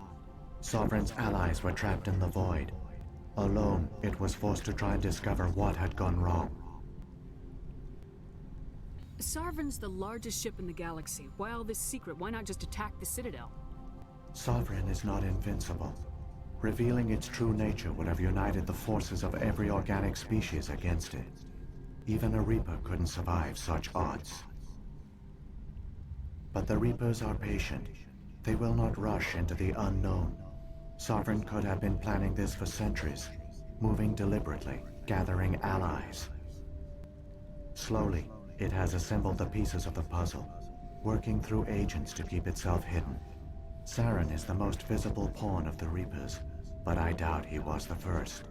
Sovereign's allies were trapped in the void. Alone, it was forced to try and discover what had gone wrong. Sovereign's the largest ship in the galaxy. Why all this secret? Why not just attack the Citadel? Sovereign is not invincible. Revealing its true nature would have united the forces of every organic species against it. Even a Reaper couldn't survive such odds. But the Reapers are patient. They will not rush into the unknown. Sovereign could have been planning this for centuries, moving deliberately, gathering allies. Slowly, it has assembled the pieces of the puzzle, working through agents to keep itself hidden. Saren is the most visible pawn of the Reapers, but I doubt he was the first.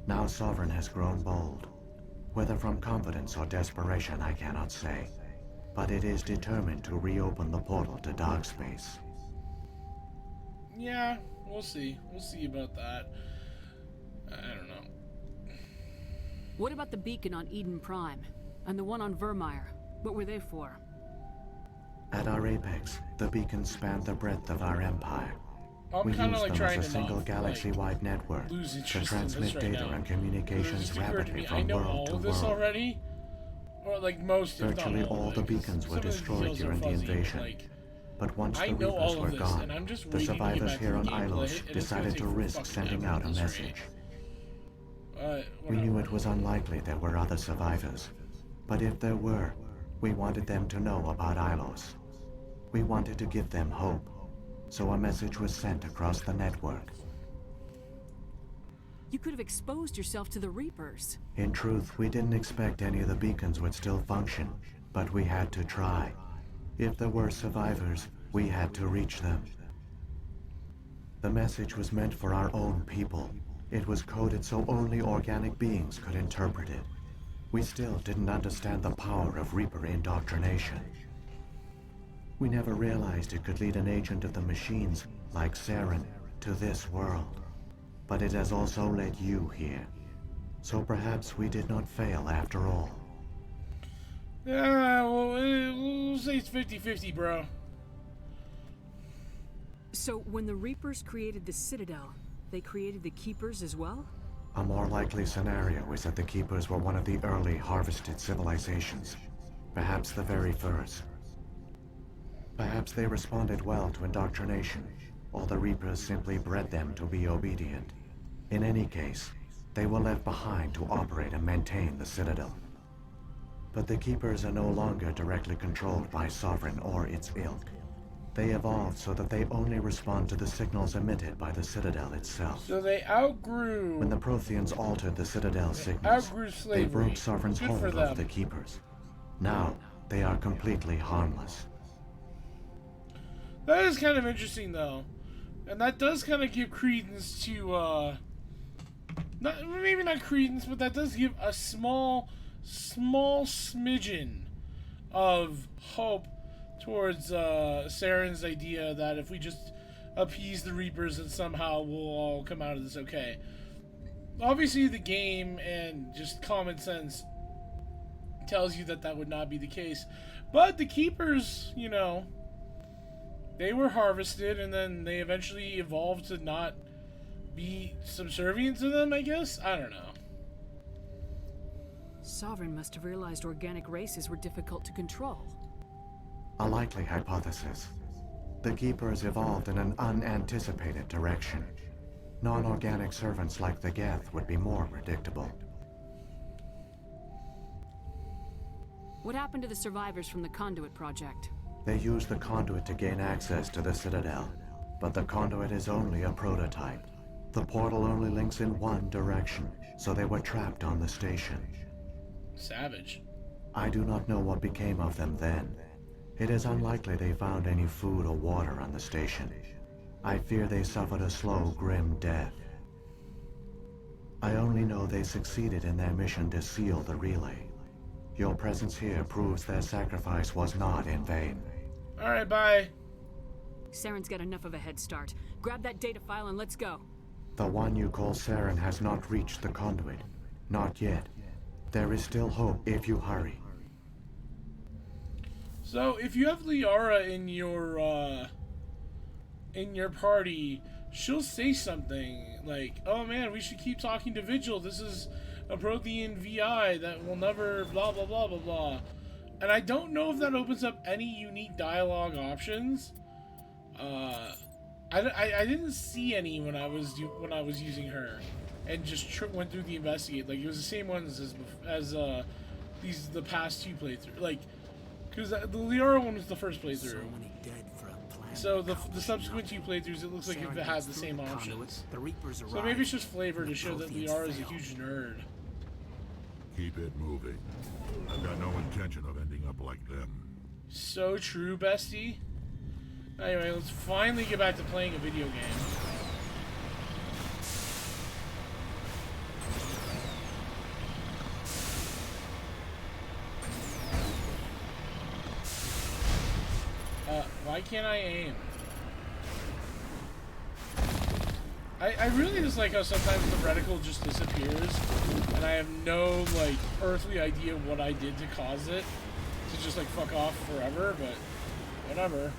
Now Sovereign has grown bold. Whether from confidence or desperation, I cannot say. But it is determined to reopen the portal to dark space. Yeah, we'll see. We'll see about that. I don't know. What about the beacon on Eden Prime? And the one on Vermeer? What were they for? At our apex, the beacons spanned the breadth of our empire. I'm We kind use of like them trying as a to single not, galaxy-wide like, network lose to interest in this transmit right data now. and It communications just occurred to rapidly me, I from know world all to of this world. already, or like most, if Virtually not all of the it, 'cause beacons were some of the destroyed details are during the fuzzy, but, invasion. like, But once I the know Reapers all were of this, gone, and I'm just the waiting to get survivors back here to on the game, Ilos and it's gonna decided take to risk fucking sending ever out a at this message. rate. We knew it Whatever. was unlikely there were other survivors. But if there were, we wanted them to know about Ilos. We wanted to give them hope. So a message was sent across the network. You could have exposed yourself to the Reapers. In truth, we didn't expect any of the beacons would still function, but we had to try. If there were survivors, we had to reach them. The message was meant for our own people. It was coded so only organic beings could interpret it. We still didn't understand the power of Reaper indoctrination. We never realized it could lead an agent of the machines, like Saren, to this world. But it has also led you here. So perhaps we did not fail after all. Yeah, well, we'll say it's 50-50, bro. So when the Reapers created the Citadel, they created the Keepers as well? A more likely scenario is that the Keepers were one of the early harvested civilizations. Perhaps the very first. Perhaps they responded well to indoctrination, or the Reapers simply bred them to be obedient. In any case, they were left behind to operate and maintain the Citadel. But the Keepers are no longer directly controlled by Sovereign or its ilk. They evolved so that they only respond to the signals emitted by the Citadel itself. So they outgrew. When the Protheans altered the Citadel's signals, outgrew they slavery. broke Sovereign's Good hold for over them. the Keepers. Now, they are completely harmless. That is kind of interesting, though, and that does kind of give credence to, maybe not credence, but that does give a small smidgen of hope towards Saren's idea that if we just appease the Reapers, then somehow we'll all come out of this okay. Obviously, the game and just common sense tells you that that would not be the case, but the Keepers, you know, they were harvested, and then they eventually evolved to not be subservient to them, I guess? I don't know. Sovereign must have realized organic races were difficult to control. A likely hypothesis. The Keepers evolved in an unanticipated direction. Non-organic servants like the Geth would be more predictable. What happened to the survivors from the Conduit project? They used the conduit to gain access to the Citadel, but the conduit is only a prototype. The portal only links in one direction, so they were trapped on the station. Savage. I do not know what became of them then. It is unlikely they found any food or water on the station. I fear they suffered a slow, grim death. I only know they succeeded in their mission to seal the relay. Your presence here proves their sacrifice was not in vain. Alright, bye. Saren's got enough of a head start. Grab that data file and let's go. The one you call Saren has not reached the conduit. Not yet. There is still hope if you hurry. So, if you have Liara in your party, she'll say something like, oh man, we should keep talking to Vigil. This is a Prothean VI that will never blah blah blah blah blah. And I don't know if that opens up any unique dialogue options. I didn't see any when I was using her, and just went through the investigate. Like it was the same ones as the past 2 playthroughs. Like, because the Liara one was the first playthrough. So many dead for a plan. So the subsequent 2 playthroughs, it looks like it has the same options. The Reapers So maybe it's just flavor to show that Liara is a huge nerd. Keep it moving. I've got no intention of ending up like them. So true, bestie. Anyway, let's finally get back to playing a video game. Why can't I aim? I really just like how sometimes the reticle just disappears, and I have no, like, earthly idea what I did to cause it to just, like, fuck off forever, but whatever.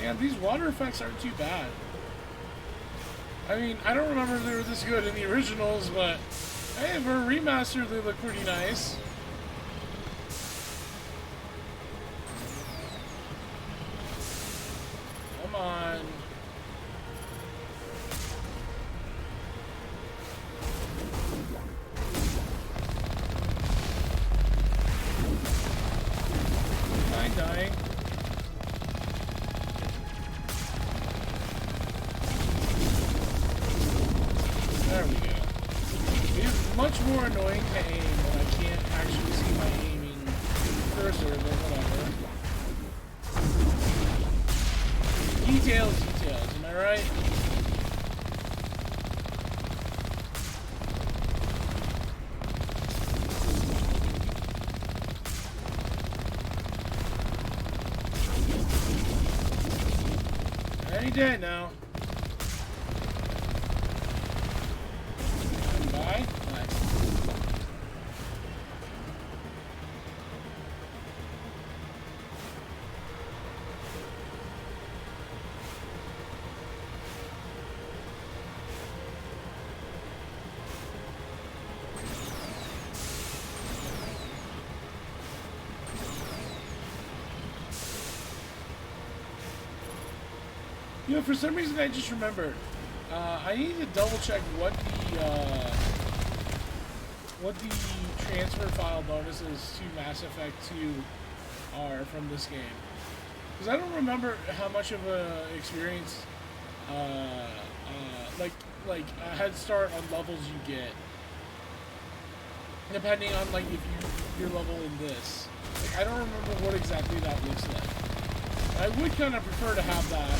Yeah, these water effects aren't too bad. I mean, I don't remember if they were this good in the originals, but hey, for a remaster, they look pretty nice. Come on. I'm dying. There we go. It is much more annoying to aim when I can't actually see my aiming cursor, but whatever. Details, am I right? Any day now. Bye. Bye. You know, for some reason I just remembered. I need to double check what the transfer file bonuses to Mass Effect 2 are from this game. Because I don't remember how much of a experience, like a head start on levels you get, depending on like if your level in this. Like, I don't remember what exactly that looks like. I would kind of prefer to have that,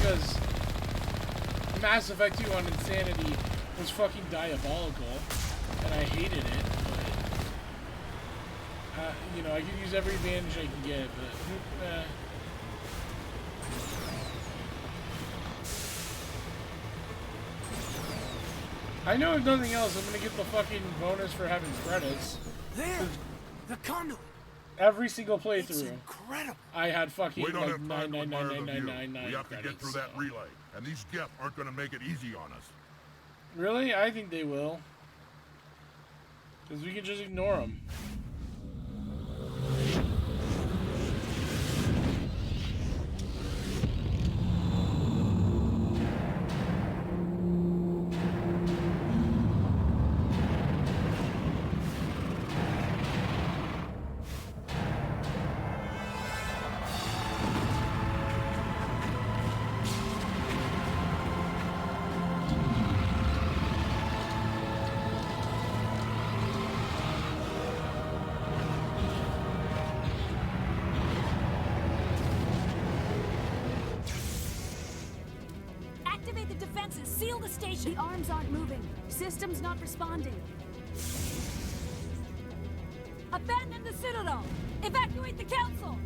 just because Mass Effect 2 on Insanity was fucking diabolical, and I hated it, but, you know, I could use every advantage I can get, but, I know if nothing else, I'm gonna get the fucking bonus for having credits. There! The conduit! Every single It's playthrough, incredible! I had fucking We don't like have time to admire the view. 99999 We have to credits. get through that relay, and these Geth aren't going to make it easy on us. Really? I think they will. Because we can just ignore them. Activate the defenses. Seal the station. The arms aren't moving. System's not responding. Abandon the Citadel. Evacuate the Council.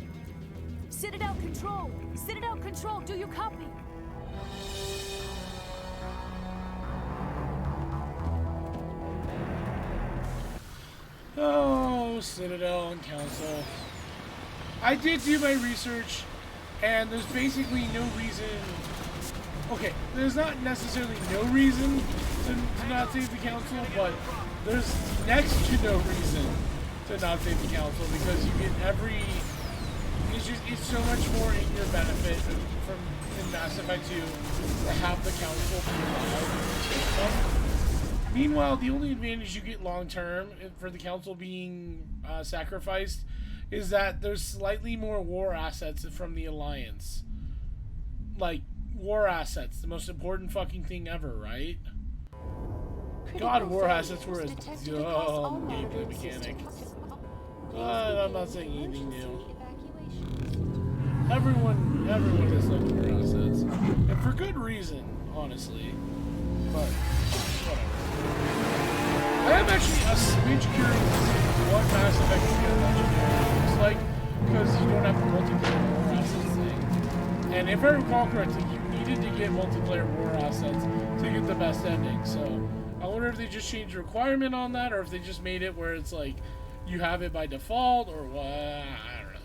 Citadel Control! Citadel Control, do you copy? Oh, Citadel and Council. I did do my research, and there's basically no reason okay, there's not necessarily no reason to not save the council, but there's next to no reason to not save the council because you get every. It's so much more in your benefit from in Mass Effect 2 to have the council be allowed. Meanwhile, the only advantage you get long term for the council being sacrificed is that there's slightly more war assets from the Alliance. Like, war assets, the most important fucking thing ever, right? God, war assets were a dumb gameplay mechanic. But I'm not saying anything new. Everyone has liked war assets. And for good reason, honestly. But, whatever. I am actually a smidge curious to see what Mass Effect is going to legendary looks like, because you don't have the multiplayer war assets thing. And if I recall correctly, you needed to get multiplayer war assets to get the best ending. So I wonder if they just changed the requirement on that, or if they just made it where it's like you have it by default, or what? I don't know.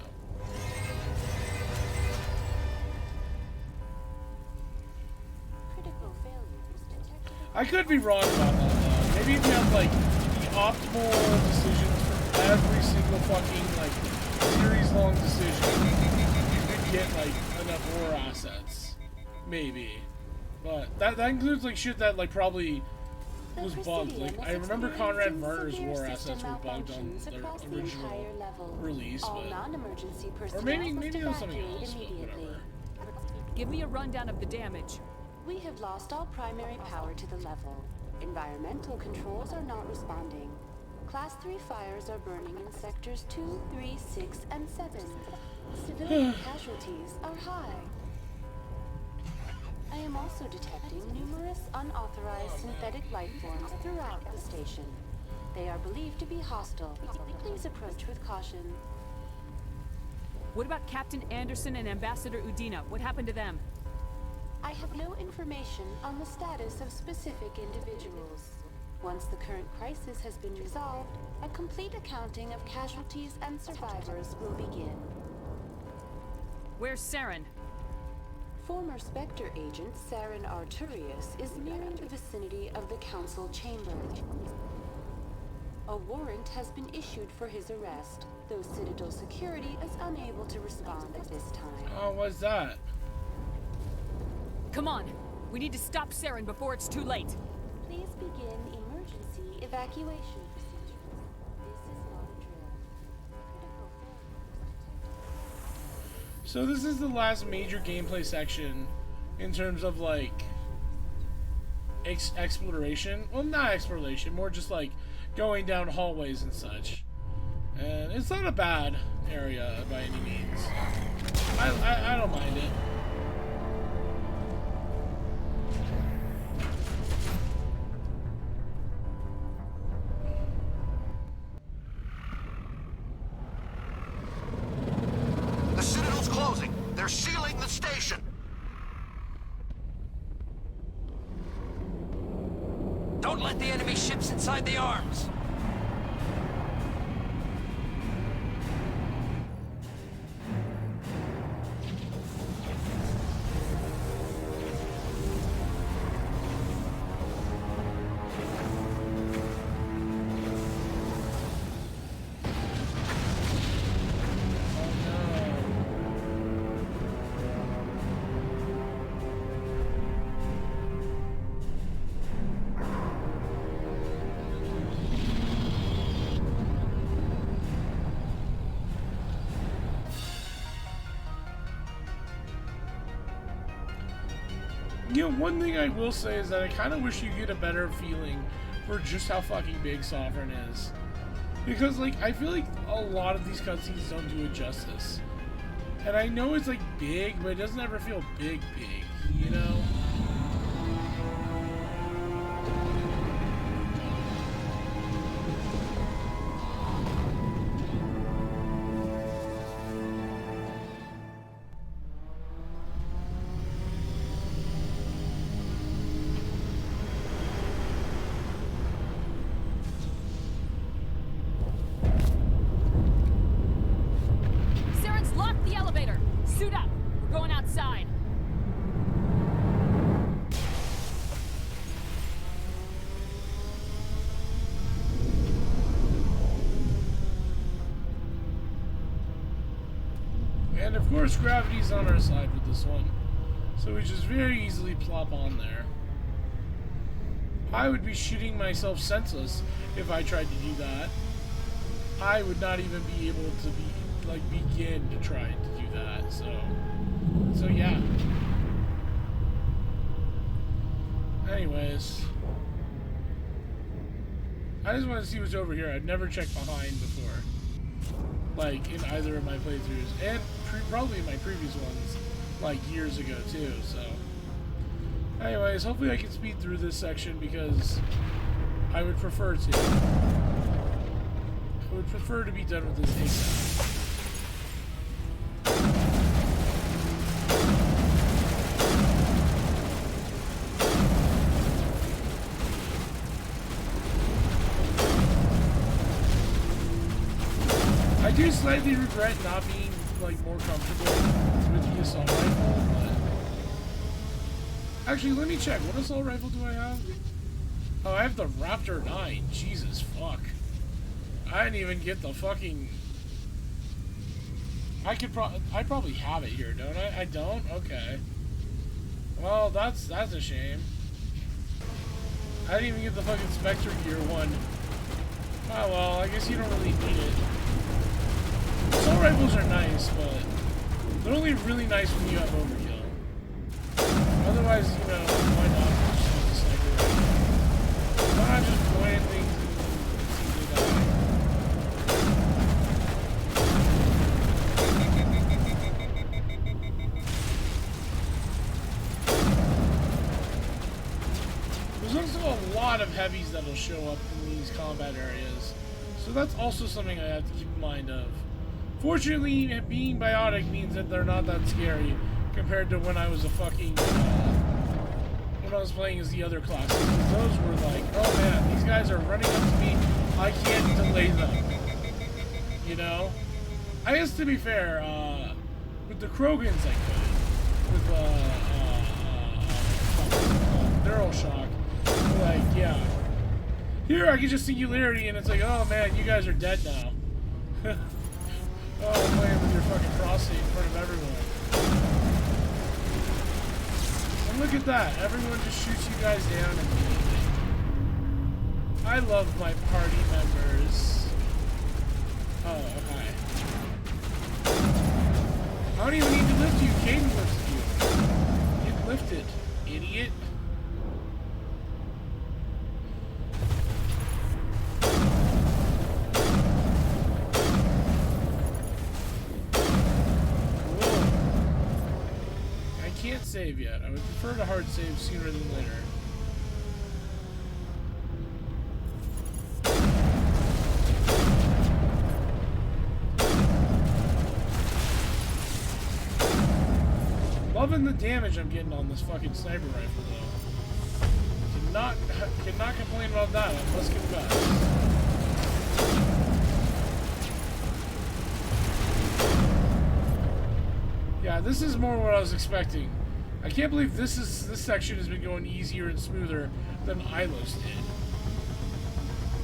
I could be wrong about that though. Maybe if you have like the optimal decisions for every single fucking like series-long decision, you could get like enough war assets. Maybe. But that includes like shit that like probably was bugged. Like I remember Conrad Murder's war assets were bugged on the original release, but or maybe it was something else, but whatever. Give me a rundown of the damage. We have lost all primary power to the level. Environmental controls are not responding. Class 3 fires are burning in sectors 2, 3, 6, and 7. Civilian casualties are high. I am also detecting numerous unauthorized synthetic life forms throughout the station. They are believed to be hostile. Please approach with caution. What about Captain Anderson and Ambassador Udina? What happened to them? I have no information on the status of specific individuals. Once the current crisis has been resolved, a complete accounting of casualties and survivors will begin. Where's Saren? Former Spectre agent Saren Arturius is nearing the vicinity of the Council chamber. A warrant has been issued for his arrest, though Citadel security is unable to respond at this time. Oh, what's that? Come on! We need to stop Saren before it's too late! Please begin emergency evacuation procedures. This is not a drill. Critical failures. So this is the last major gameplay section in terms of like exploration. Well, not exploration, more just like going down hallways and such. And it's not a bad area by any means. I don't mind it. The Citadel's closing. They're sealing the station. Don't let the enemy ships inside the arms. You know, one thing I will say is that I kind of wish you get a better feeling for just how fucking big Sovereign is. Because, like, I feel like a lot of these cutscenes don't do it justice. And I know it's, like, big, but it doesn't ever feel big, you know? And of course, gravity's on our side with this one. So we just very easily plop on there. I would be shooting myself senseless if I tried to do that. I would not even be able to begin to try to do that. So yeah. Anyways, I just want to see what's over here. I've never checked behind before, like in either of my playthroughs, and probably in my previous ones, like years ago too. So, anyways, hopefully I can speed through this section because I would prefer to. I would prefer to be done with this ASAP. I do slightly regret not being like more comfortable with the assault rifle, but actually let me check. What assault rifle do I have? Oh, I have the Raptor 9. Jesus fuck. I didn't even get the fucking... I probably have it here, don't I? I don't? Okay. Well, that's a shame. I didn't even get the fucking Spectre Gear one. Oh well, I guess you don't really need it. Assault rifles are nice, but they're only really nice when you have overkill. Otherwise, you know, why not just use the sniper rifle? Why not just point at things and see if they die? There's also a lot of heavies that'll show up in these combat areas, so that's also something I have to keep in mind of. Fortunately, being biotic means that they're not that scary compared to when I was a fucking, when I was playing as the other classes. Because those were like, oh man, these guys are running up to me, I can't delay them. You know? I guess to be fair, with the Krogans I could. With, Neural Shock. Like, yeah. Here I can just Singularity and it's like, oh man, you guys are dead now. Oh, playing with your fucking prostate in front of everyone. And look at that. Everyone just shoots you guys down immediately. I love my party members. Oh, hi. I don't even need to lift you. Caden lifts you. Get lifted, idiot. Save yet. I would prefer to hard save sooner than later. Loving the damage I'm getting on this fucking sniper rifle though. Cannot complain about that, I must confess. Yeah, this is more what I was expecting. I can't believe this section has been going easier and smoother than Ilos did.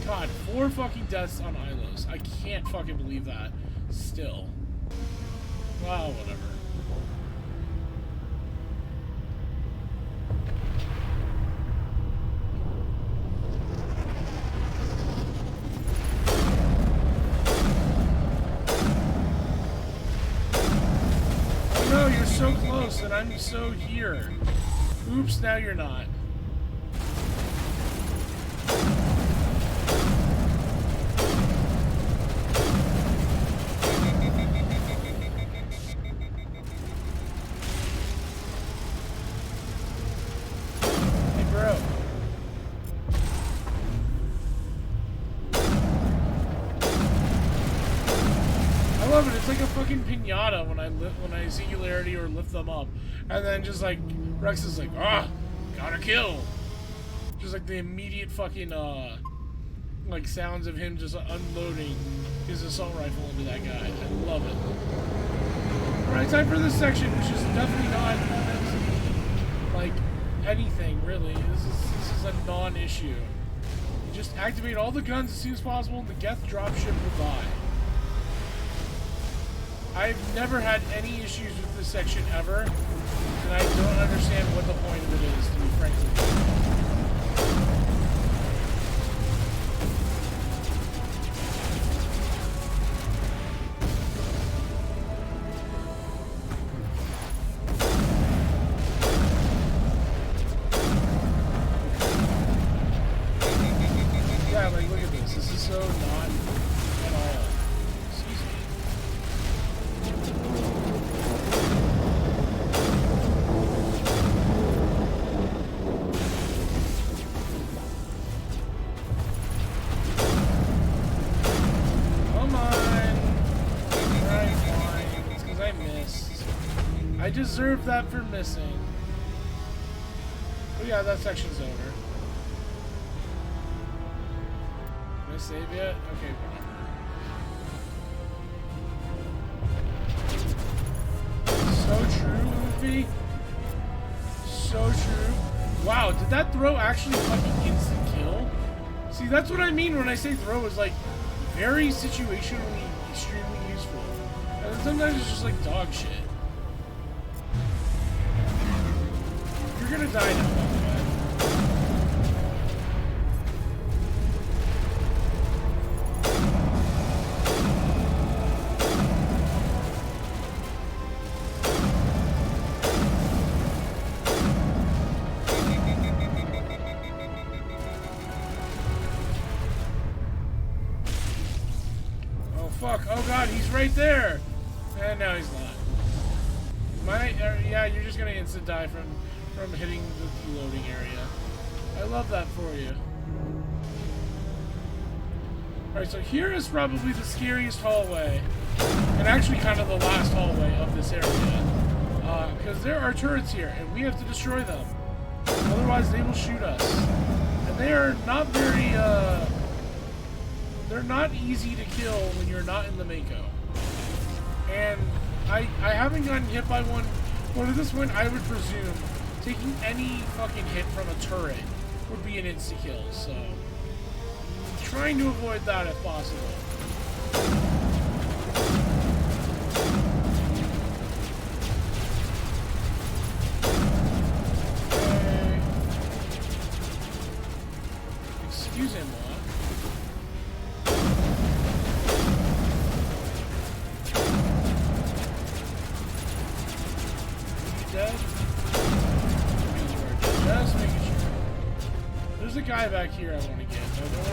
God, 4 fucking deaths on Ilos. I can't fucking believe that. Still. Wow, whatever. No, you're so close and I'm so here. Oops, now you're not. Hey, bro. I love it. It's like a fucking pinata when I Singularity or lift them up, and then just like Rex is like, gotta kill. Just like the immediate fucking like sounds of him just unloading his assault rifle into that guy. I love it. All right, time for this section, which is definitely not meant to be like anything really. This is a non-issue. You just activate all the guns as soon as possible, and the Geth dropship will die. I've never had any issues with this section ever, and I don't understand what the point of it is, to be frank with you. Yeah, like, look at this. This is so not at all. Excuse me. Come on. Alright, fine. It's because I missed. I deserve that for missing. Oh yeah, that section's over. Did I save yet? Okay, whatever. So true, Luffy. So true. Wow, did that throw actually fucking instant kill? See, that's what I mean when I say throw is like very situationally extremely useful. And then sometimes it's just like dog shit. You're gonna die now, by the way. Fuck, oh god, he's right there! And now he's not. Yeah, you're just gonna instant die from hitting the loading area. I love that for you. Alright, so here is probably the scariest hallway, and actually kind of the last hallway of this area. Because there are turrets here, and we have to destroy them. Otherwise, they will shoot us. And they are not very, they're not easy to kill when you're not in the Mako. And I haven't gotten hit by one, but at this point I would presume taking any fucking hit from a turret would be an insta-kill, so I'm trying to avoid that if possible. Okay. Excusez-moi. Just making sure. There's a guy back here I want to get. I don't want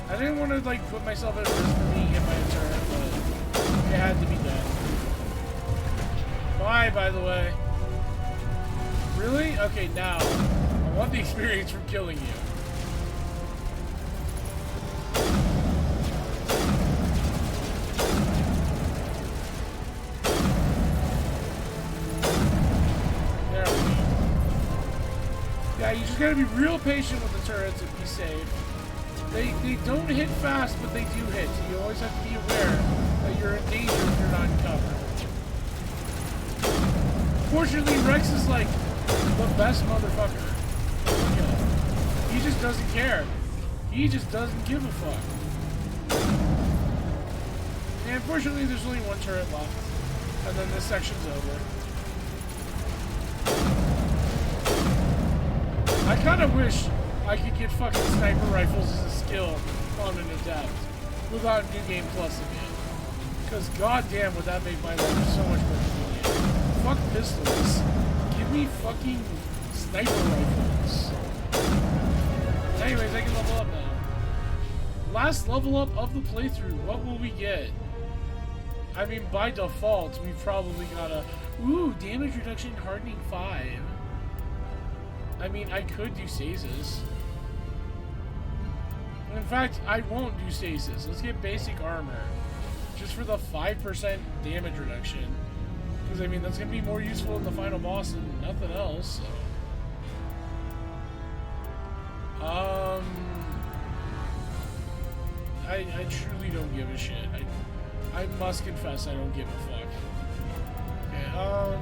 to. I didn't want to like put myself at risk for being hit by a turret, but it had to be done. Bye, by the way. Really? Okay, now I want the experience from killing you. Yeah, you just gotta be real patient with the turrets and be safe. They don't hit fast, but they do hit, so you always have to be aware that you're in danger if you're not in cover. Fortunately, Rex is like the best motherfucker. You know, he just doesn't care. He just doesn't give a fuck. And unfortunately, there's only one turret left, and then this section's over. I kind of wish I could get fucking sniper rifles as a skill on an adept without New Game Plus again. Because goddamn would that make my life so much more convenient. Fuck pistols. Give me fucking sniper rifles. Anyways, I can level up now. Last level up of the playthrough. What will we get? I mean, by default, we've probably got a... Ooh, damage reduction hardening 5. I mean, I could do stasis. In fact, I won't do stasis. Let's get basic armor. Just for the 5% damage reduction. Because, I mean, that's going to be more useful in the final boss than nothing else. So. I truly don't give a shit. I must confess I don't give a fuck. Okay,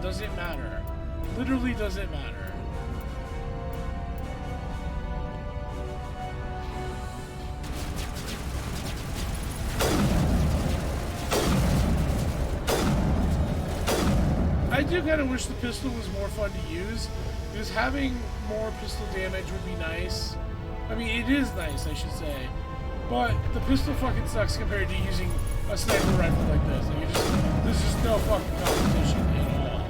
does it matter? Literally does it matter? do kind of wish the pistol was more fun to use, because having more pistol damage would be nice. I mean, it is nice, I should say. But the pistol fucking sucks compared to using a sniper rifle like this. Like, there's just no fucking competition at all.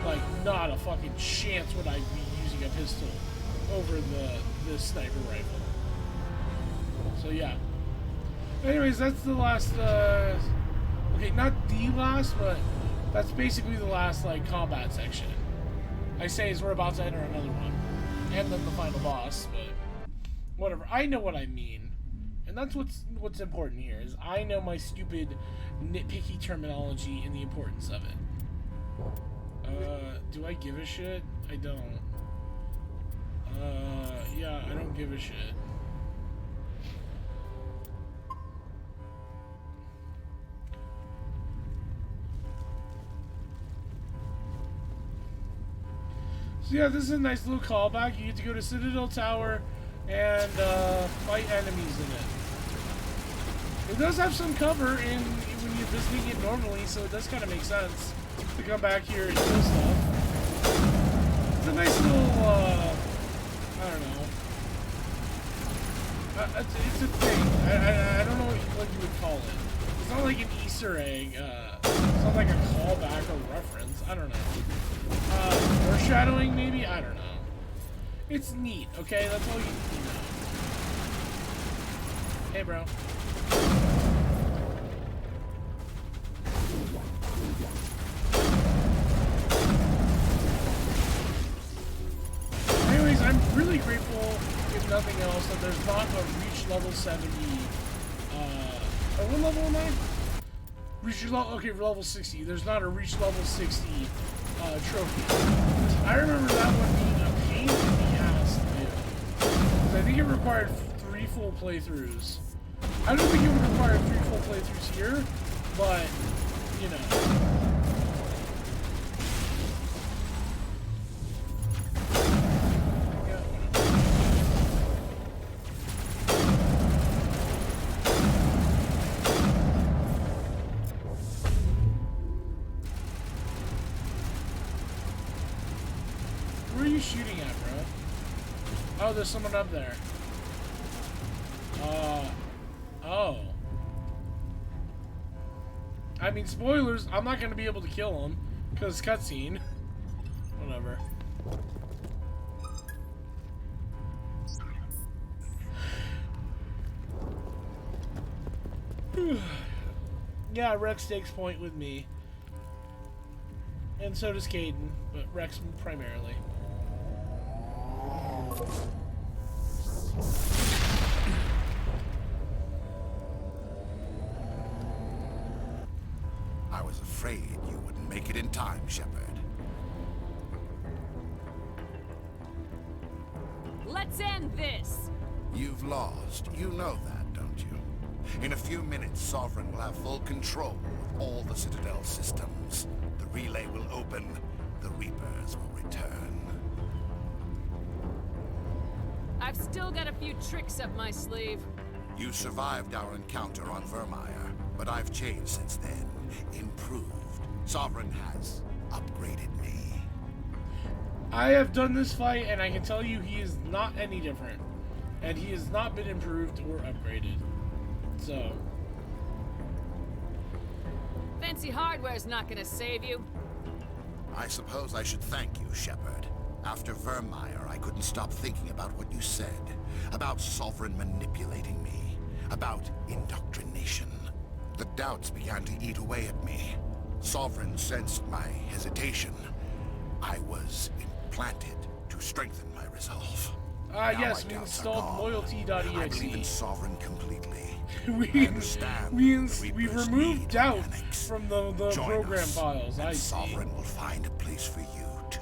Like, not a fucking chance would I be using a pistol over the sniper rifle. So yeah. Anyways, that's the last, okay, not the last, but that's basically the last, like, combat section. I say as we're about to enter another one. And then the final boss, but whatever. I know what I mean. And that's what's important here, is I know my stupid, nitpicky terminology and the importance of it. Do I give a shit? I don't. Yeah, I don't give a shit. So yeah, this is a nice little callback. You get to go to Citadel Tower and fight enemies in it. It does have some cover in when you're visiting it normally, so it does kind of make sense to come back here and kill stuff. It's a nice little, I don't know. It's a thing. I don't know what you would call it. It's not like an Easter egg. It's not like a callback or reference. I don't know. Foreshadowing, maybe? I don't know. It's neat, okay? That's all you need to know. Hey, bro. Anyways, I'm really grateful, if nothing else, that there's not a reach level 70, what level am I? Reach level, okay, level 60. There's not a reach level 60, trophy. I remember that one being a pain in the ass to do. Because I think it required 3 full playthroughs. I don't think it would require 3 full playthroughs here, but, you know. Shooting at, bro? Oh, there's someone up there. Oh. I mean, spoilers, I'm not gonna be able to kill him, because cutscene. Whatever. Yeah, Rex takes point with me. And so does Caden, but Rex primarily. I was afraid you wouldn't make it in time, Shepard. Let's end this! You've lost. You know that, don't you? In a few minutes, Sovereign will have full control of all the Citadel systems. The relay will open. The Reapers will return. I've still got a few tricks up my sleeve. You survived our encounter on Vermeer, but I've changed since then. Improved. Sovereign has upgraded me. I have done this fight, and I can tell you he is not any different. And he has not been improved or upgraded. So... fancy hardware's not gonna save you. I suppose I should thank you, Shepard. After Vermeer, I couldn't stop thinking about what you said. About Sovereign manipulating me. About indoctrination. The doubts began to eat away at me. Sovereign sensed my hesitation. I was implanted to strengthen my resolve. Yes, we installed loyalty.exe. I believe in Sovereign completely. we removed doubts from the program files. I see. Sovereign will find a place for you, too.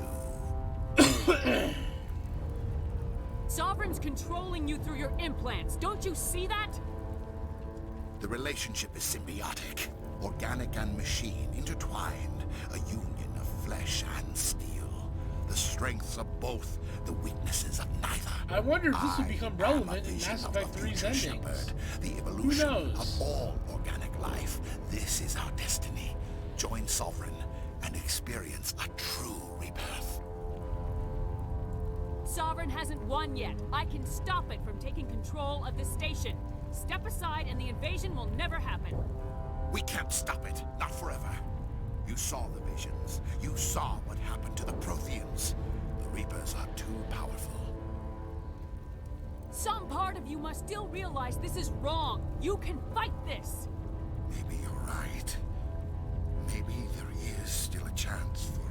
Sovereign's controlling you through your implants. Don't you see that? The relationship is symbiotic. Organic and machine intertwined. A union of flesh and steel. The strengths of both, the weaknesses of neither. I wonder if this would become relevant in Mass Effect 3's endings. Shepard, the evolution of all organic life. This is our destiny. Join Sovereign, and experience a true rebirth. Sovereign hasn't won yet. I can stop it from taking control of the station. Step aside and the invasion will never happen. We can't stop it, not forever. You saw the visions. You saw what happened to the Protheans. The Reapers are too powerful. Some part of you must still realize this is wrong. You can fight this. Maybe you're right. Maybe there is still a chance for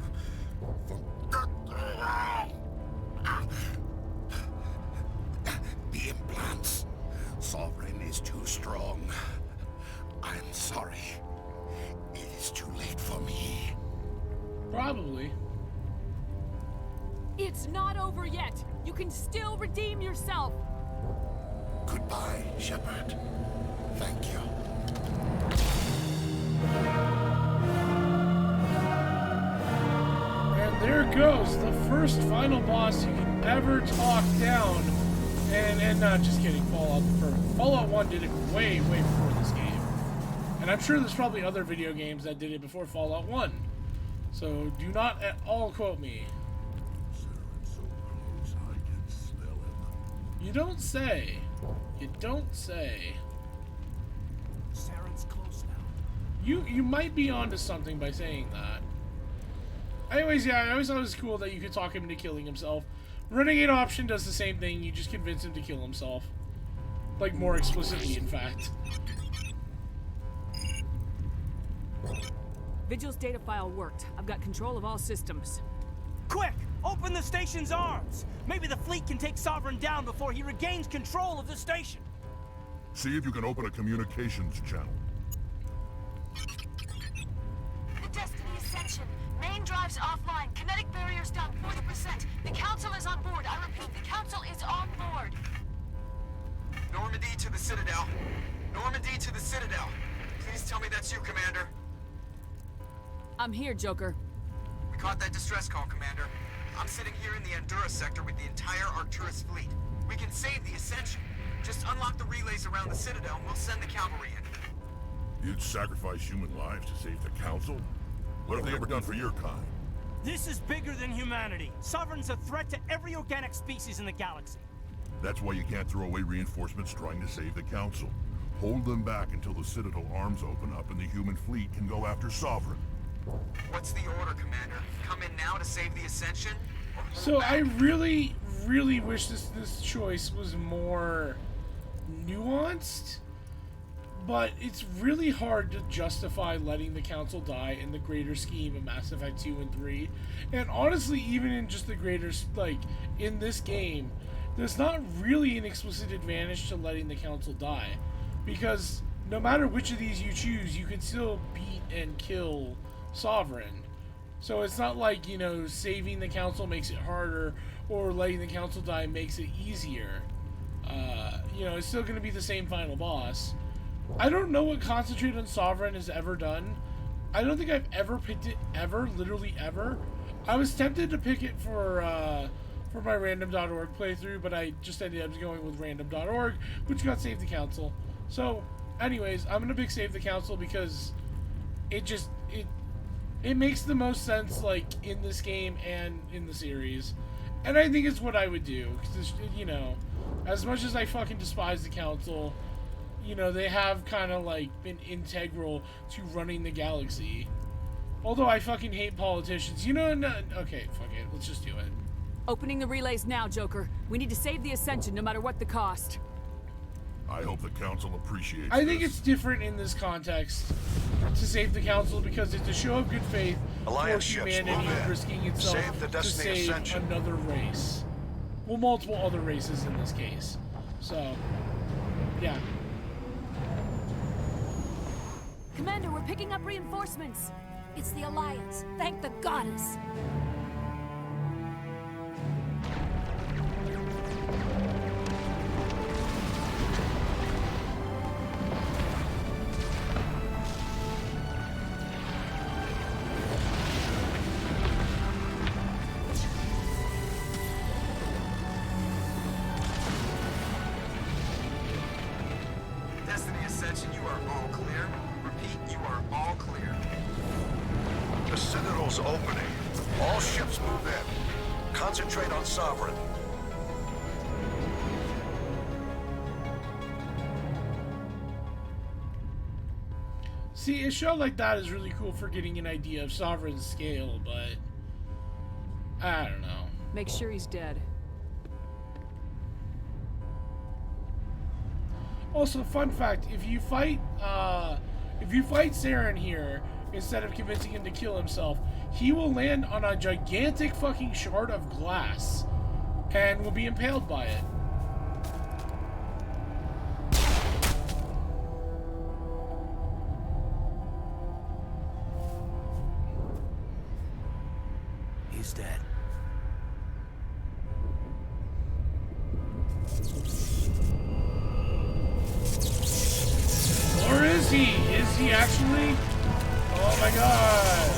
the implants. Sovereign is too strong. I'm sorry. It is too late for me. Probably. It's not over yet. You can still redeem yourself. Goodbye, Shepard. Thank you. And there goes the first final boss you can ever talk down. And not just kidding, Fallout 1 did it way before this game. And I'm sure there's probably other video games that did it before Fallout 1. So do not at all quote me. So close, I can smell him. You don't say. You don't say. Saren's close now. You might be onto something by saying that. Anyways, yeah, I always thought it was cool that you could talk him into killing himself. Renegade option does the same thing, you just convince him to kill himself. Like, more explicitly, in fact. Vigil's data file worked. I've got control of all systems. Quick! Open the station's arms! Maybe the fleet can take Sovereign down before he regains control of the station! See if you can open a communications channel. The Destiny Ascension. Main drives offline. Kinetic barriers down 40%. The Council is on board. I repeat, the Council is on board. Normandy to the Citadel. Normandy to the Citadel. Please tell me that's you, Commander. I'm here, Joker. We caught that distress call, Commander. I'm sitting here in the Endura sector with the entire Arcturus fleet. We can save the Ascension. Just unlock the relays around the Citadel and we'll send the cavalry in. You'd sacrifice human lives to save the Council? What have they ever done for your kind? This is bigger than humanity. Sovereign's a threat to every organic species in the galaxy. That's why you can't throw away reinforcements trying to save the Council. Hold them back until the Citadel arms open up and the human fleet can go after Sovereign. What's the order, Commander? Come in now to save the Ascension? So I really wish this choice was more nuanced, but it's really hard to justify letting the Council die in the greater scheme of Mass Effect 2 and 3. And honestly, even in just the greater, like, in this game, there's not really an explicit advantage to letting the Council die. Because no matter which of these you choose, you can still beat and kill Sovereign. So it's not like, you know, saving the Council makes it harder, or letting the Council die makes it easier. You know, it's still going to be the same final boss. I don't know what Concentrate on Sovereign has ever done. I don't think I've ever picked it, ever, literally ever. I was tempted to pick it for my random.org playthrough, but I just ended up going with random.org, which got Save the Council. So, anyways, I'm going to pick Save the Council because it makes the most sense, like, in this game and in the series. And I think it's what I would do. Because, you know, as much as I fucking despise the Council, you know, they have kind of, like, been integral to running the galaxy. Although I fucking hate politicians. You know, no, okay, fuck it. Let's just do it. Opening the relays now, Joker. We need to save the Ascension no matter what the cost. I hope the Council appreciates I think this. it's different in this context to save the Council because it's a show of good faith Alliance for ships humanity move in. risking itself Save the to Destiny save Ascension. another race. Well, multiple other races in this case. So, yeah. Commander, we're picking up reinforcements. It's the Alliance. Thank the goddess. Destiny Ascension, you are all clear. Repeat, you are all clear. The Citadel's opening. All ships move in. Concentrate on Sovereign. See, a show like that is really cool for getting an idea of Sovereign's scale, but I don't know. Make sure he's dead. Also, fun fact: if you fight Saren here instead of convincing him to kill himself, he will land on a gigantic fucking shard of glass and will be impaled by it. He's dead. Or is he? Is he actually? Oh my god.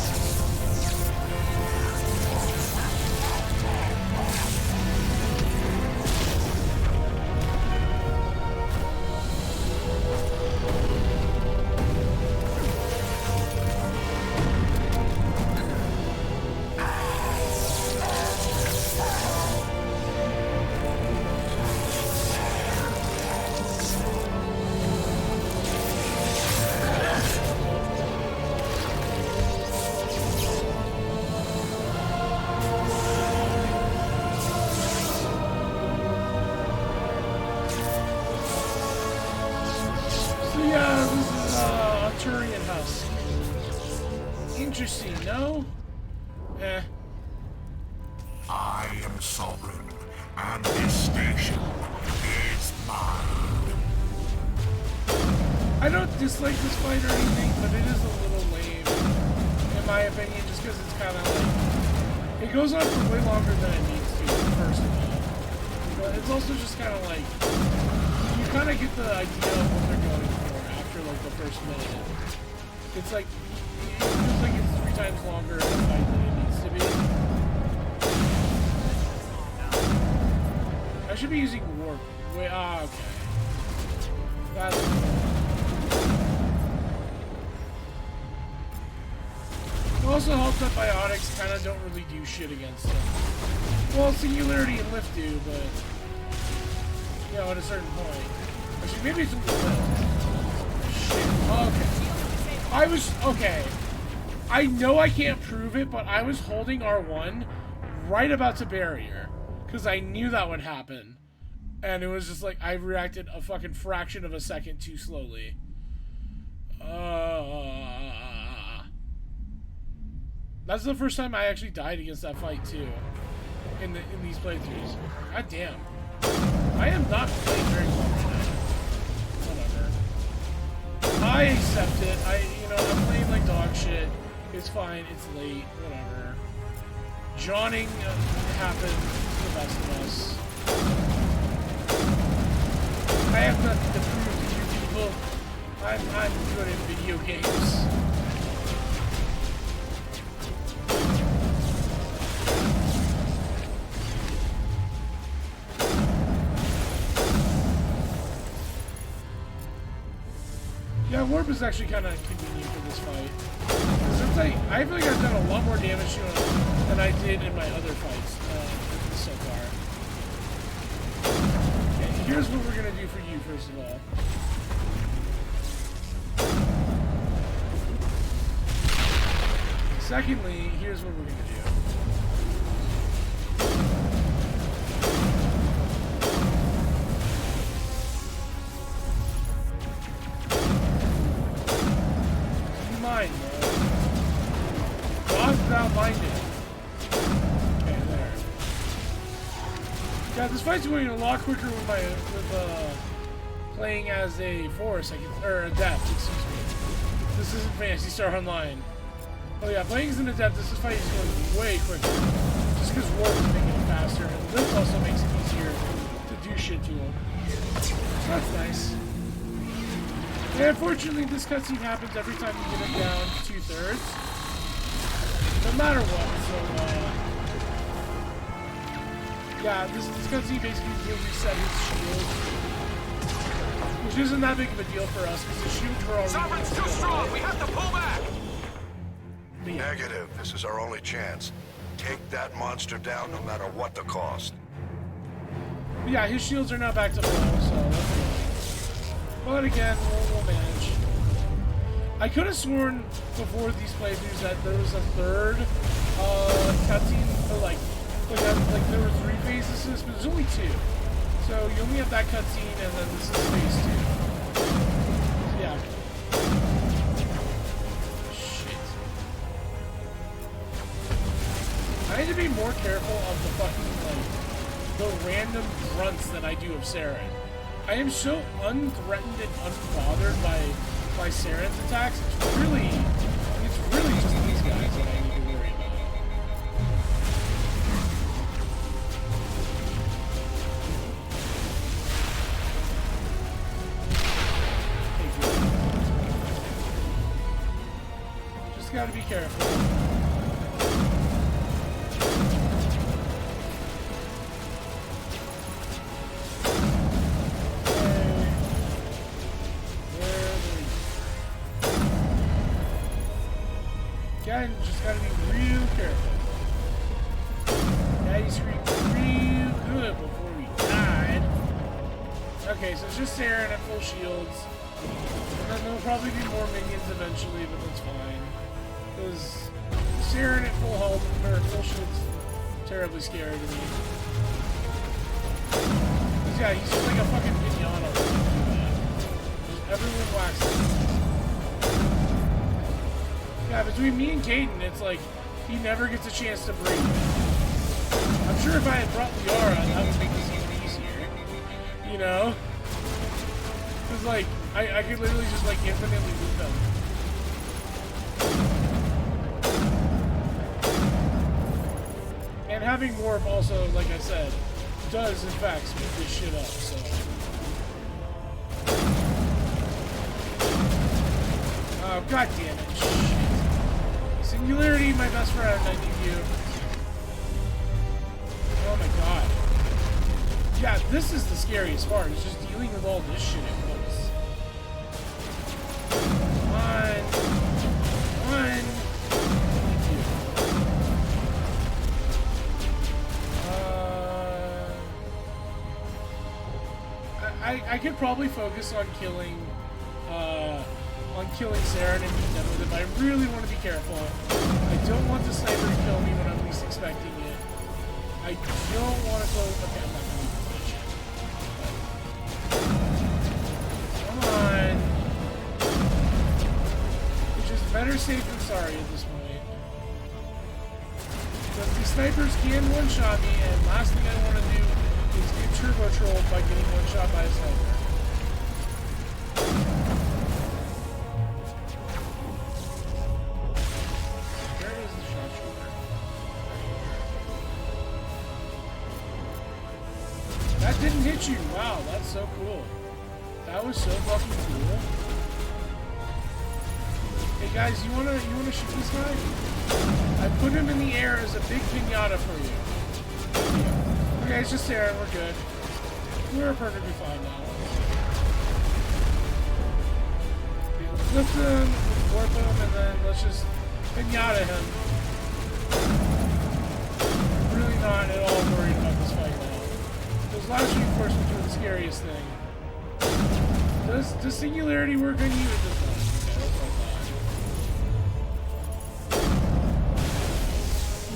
Interesting, no? Eh. I am Sovereign, and this station is mine. I don't dislike this fight or anything, but it is a little lame, in my opinion, just because it's kind of like... It goes on for way longer than it needs to, first of all. But it's also just kind of like... You kind of get the idea of what they're going for after, like, the first minute. It's like... It feels like it's 3 times longer in a fight than it needs to be. I should be using warp. Wait, okay. That's it also helps that biotics kind of don't really do shit against them. Well, singularity and lift do, but you know, at a certain point. Actually, maybe it's lift. Shit. Okay. I know I can't prove it, but I was holding R1 right about to barrier because I knew that would happen, and it was just like I reacted a fucking fraction of a second too slowly. That's the first time I actually died against that fight too, in these playthroughs. God damn, I am not playing very well right now. Whatever. I accept it. I'm playing like dog shit. It's fine. It's late. Whatever. Jawning happens to the best of us. I have nothing to prove to you people. I'm good in video games. Yeah, warp is actually kind of convenient for this fight. Because I feel like I've done a lot more damage to him than I did in my other fights so far. Okay, here's what we're going to do for you, first of all. Secondly, here's what we're going to do. Okay, there. Yeah, this fight's going a lot quicker with playing as a force, or adept, excuse me. This isn't Phantasy Star Online. Oh yeah, playing as an adept, this fight is going to be way quicker. Just because warp is making it faster, and lift also makes it easier to do shit to him. So that's nice. And unfortunately, this cutscene happens every time you get him down 2/3. No matter what, so, yeah, this cutscene basically will reset his shield. Which isn't that big of a deal for us, because the shields were already... Sovereign's too strong! We have to pull back! But yeah. Negative. This is our only chance. Take that monster down no matter what the cost. But yeah, his shields are now back to full, so let's go. But again, we'll manage. I could have sworn before these playthroughs that there was a third cutscene, or like there were 3 phases to this, but there's only 2. So you only have that cutscene, and then this is phase 2. So yeah. Shit. I need to be more careful of the fucking, like, the random grunts that I do of Saren. I am so unthreatened and unbothered by Saren's attacks. It's really just these guys that I need to worry about. Just gotta be careful. Again, just gotta be real careful. Daddy screamed real good before he died. Okay, so it's just Saren at full shields. And then there'll probably be more minions eventually, but that's fine. Because Saren at full health, or full shields, terribly scary to me. Because yeah, he's just like a fucking pinata. Everyone whacks him. Yeah, between me and Caden, it's like, he never gets a chance to breathe. I'm sure if I had brought Liara, that would make this even easier. You know? Because, like, I could literally just, like, infinitely loot them. And having Warp also, like I said, does, in fact, speed this shit up, so... Oh, god damn it. Shit. Singularity, my best friend, I need you. Oh my god. Yeah, this is the scariest part, is just dealing with all this shit at once. Come on. Come on. I could probably focus on killing Saren and being done with it, but I really want to be careful. I don't want the sniper to kill me when I'm least expecting it. I don't want to go... Okay, I'm not going to do that shit. Come on. It's just better safe than sorry at this point. Because these snipers can one-shot me, and last thing I want to do is get turbo-trolled by getting one-shot by a sniper. Didn't hit you. Wow, that's so cool. That was so fucking cool. Hey guys, you wanna shoot this guy? I put him in the air as a big pinata for you. Okay, it's just there and we're good. We're perfectly fine now. Okay, let's lift him, warp him, and then let's just pinata him. I'm really not at all worried about this fight now. Those last reinforcements were the scariest thing. Does Singularity work on you? It does not. Okay, that's what I thought.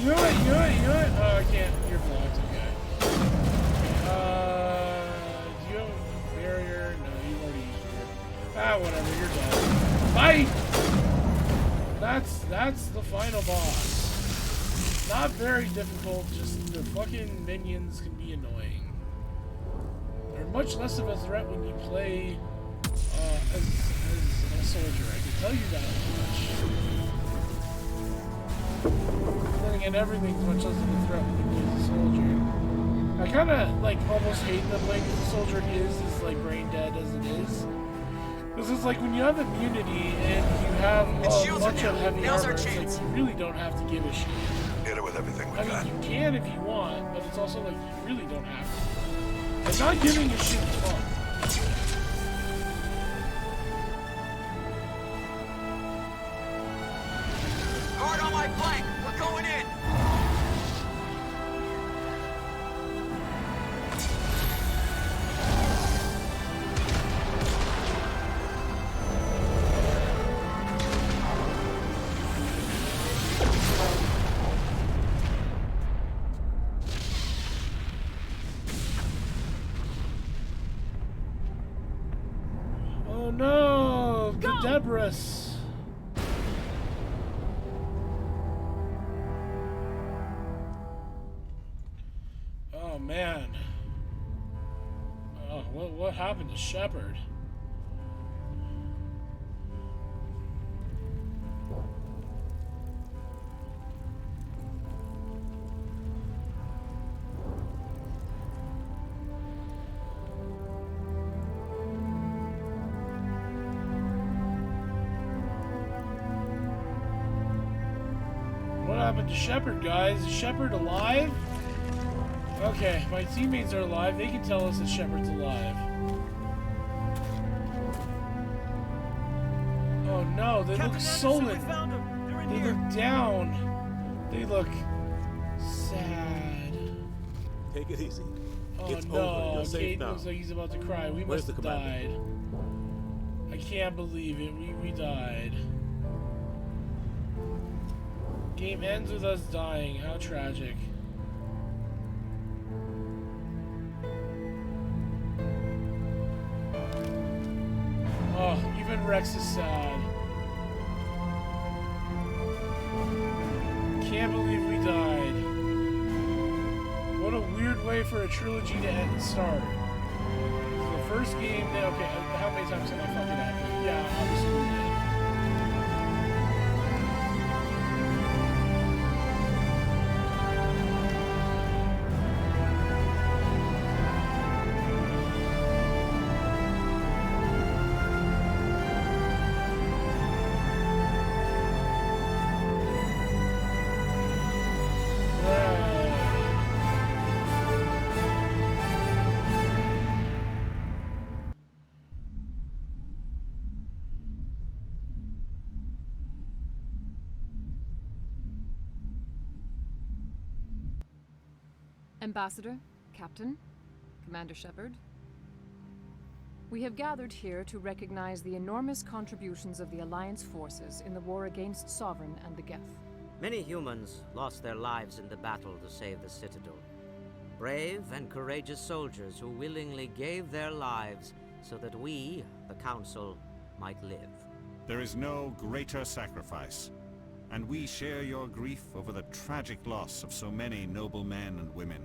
You know what? Oh, I can't. You're blocked. Okay. Do you have a barrier? No, you've already used your... Ah, whatever. You're dead. Fight! That's the final boss. Not very difficult, just the fucking minions can be annoying. They're much less of a threat when you play as a soldier, I can tell you that much. Then again, everything's much less of a threat when you play as a soldier. I kinda, like, almost hate that playing as a soldier is like brain dead as it is. Because it's like when you have immunity and you have a bunch of heavy armor, it's like you really don't have to give a shit. Hit it with everything we got. I mean, you can if you want, but it's also like you really don't have to. And not giving a shit is fun. Guard on no! The Debris! Oh man. Oh, what happened to Shepard? What happened to Shepard, guys? Is Shepard alive? Okay, my teammates are alive. They can tell us that Shepard's alive. Oh no, they look sullen. They look down. They look sad. Take it easy. Oh It's no, over. You're safe Kate now. looks like he's about to cry. We Where's must have the commander? died. I can't believe it. We died. Game ends with us dying. How tragic. Oh, even Rex is sad. Can't believe we died. What a weird way for a trilogy to end and start. The first game, okay, how many times have I fucked it up? Yeah, obviously we did. Ambassador, Captain, Commander Shepard. We have gathered here to recognize the enormous contributions of the Alliance forces in the war against Sovereign and the Geth. Many humans lost their lives in the battle to save the Citadel. Brave and courageous soldiers who willingly gave their lives so that we, the Council, might live. There is no greater sacrifice, and we share your grief over the tragic loss of so many noble men and women.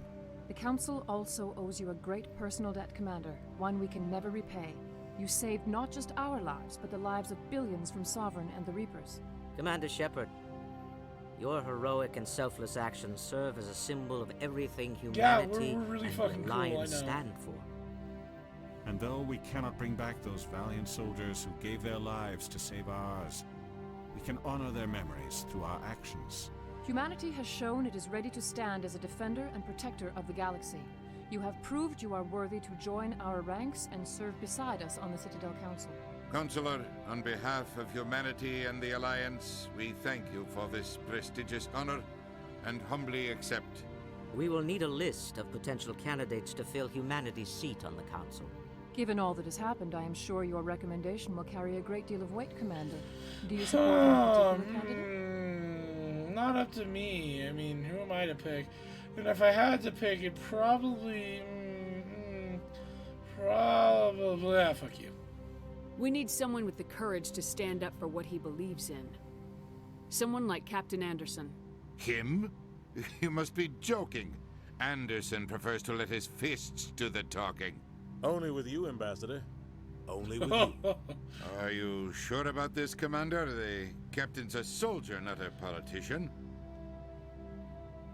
The Council also owes you a great personal debt, Commander, one we can never repay. You saved not just our lives, but the lives of billions from Sovereign and the Reapers. Commander Shepard, your heroic and selfless actions serve as a symbol of everything humanity we're really and fucking the cool, I Alliance know. stand for. And though we cannot bring back those valiant soldiers who gave their lives to save ours, we can honor their memories through our actions. Humanity has shown it is ready to stand as a defender and protector of the galaxy. You have proved you are worthy to join our ranks and serve beside us on the Citadel Council. Counselor, on behalf of humanity and the Alliance, we thank you for this prestigious honor and humbly accept. We will need a list of potential candidates to fill humanity's seat on the Council. Given all that has happened, I am sure your recommendation will carry a great deal of weight, Commander. Do you support any particular candidate? Not up to me. I mean, who am I to pick? And if I had to pick, it probably... fuck you. We need someone with the courage to stand up for what he believes in. Someone like Captain Anderson. Him? You must be joking. Anderson prefers to let his fists do the talking. Only with you, Ambassador. Only with you. Are you sure about this, Commander? The captain's a soldier, not a politician.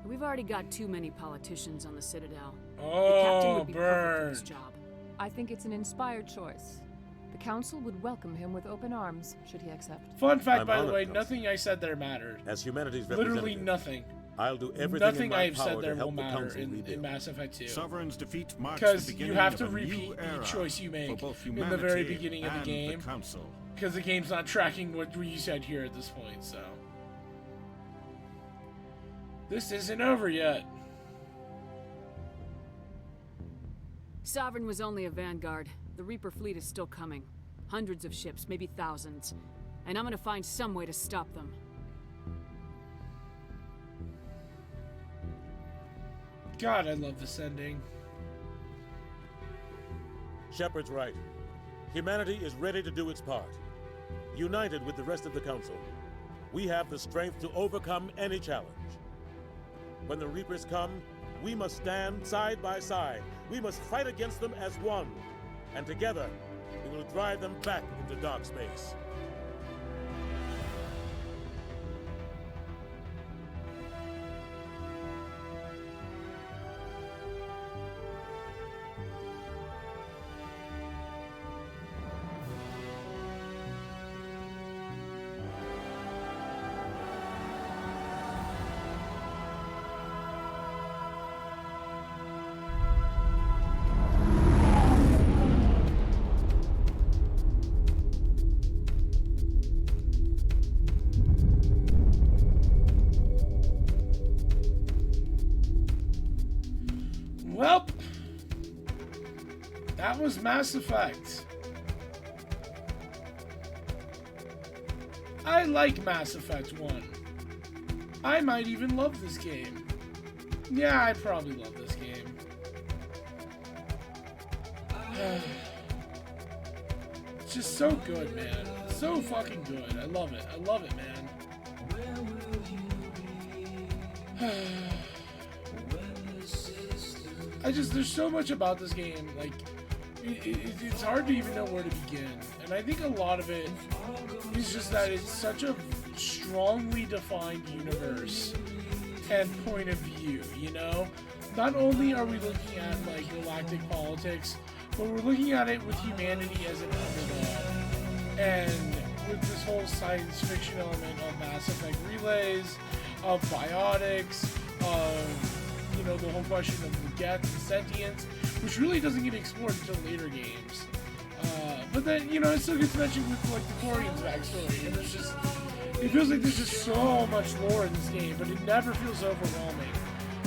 We've already got too many politicians on the Citadel. Oh, the captain would be perfect for this job. I think it's an inspired choice. The Council would welcome him with open arms, should he accept. Fun fact, I'm by the honored, way, Counselor. nothing I said there mattered. As humanity's Literally representative, nothing. I'll do everything Nothing in my I've power said to there will help the matter Council in rebuild. Mass Effect 2. Sovereign's defeat marks the Because beginning you have to of a repeat new era each choice you make for both in the very humanity beginning of the and game. the Council. Because the game's not tracking what you said here at this point, so... This isn't over yet. Sovereign was only a vanguard. The Reaper fleet is still coming. Hundreds of ships, maybe thousands. And I'm gonna find some way to stop them. God, I love this ending. Shepard's right. Humanity is ready to do its part. United with the rest of the Council, we have the strength to overcome any challenge. When the Reapers come, we must stand side by side. We must fight against them as one. And together, we will drive them back into dark space. Well, that was Mass Effect. I like Mass Effect 1. I might even love this game. Yeah, I probably love this game. It's just so good, man. It's so fucking good. I love it. I love it, man. There's so much about this game, like, it's hard to even know where to begin. And I think a lot of it is just that it's such a strongly defined universe and point of view, you know? Not only are we looking at, like, galactic politics, but we're looking at it with humanity as an underdog. And with this whole science fiction element of Mass Effect relays, of biotics, of, you know, the whole question of the geth and sentience, which really doesn't get explored until later games. But then, you know, it still gets mentioned with, like, the Quarian's backstory, and it's just, it feels like there's just so much lore in this game, but it never feels overwhelming.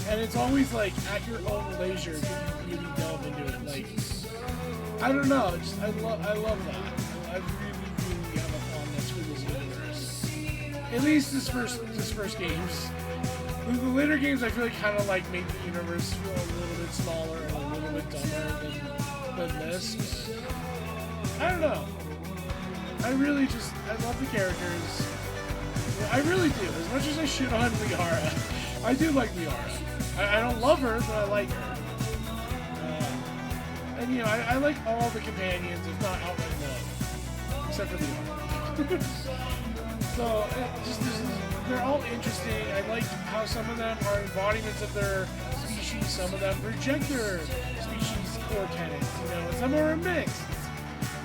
And it's always, like, at your own leisure to really delve into it. Like, I don't know, just, I love that. I really have a fondness for this universe. At least this first games. The later games, I feel like kind of like make the universe feel a little bit smaller and a little bit dumber than this. I don't know. I love the characters. Yeah, I really do. As much as I shit on Liara, I do like Liara. I don't love her, but I like her. And you know, I like all the companions, if not outright love, except for Liara. So, they're all interesting. I like how some of them are embodiments of their species, some of them reject their species core tenets, you know, and some are a mix.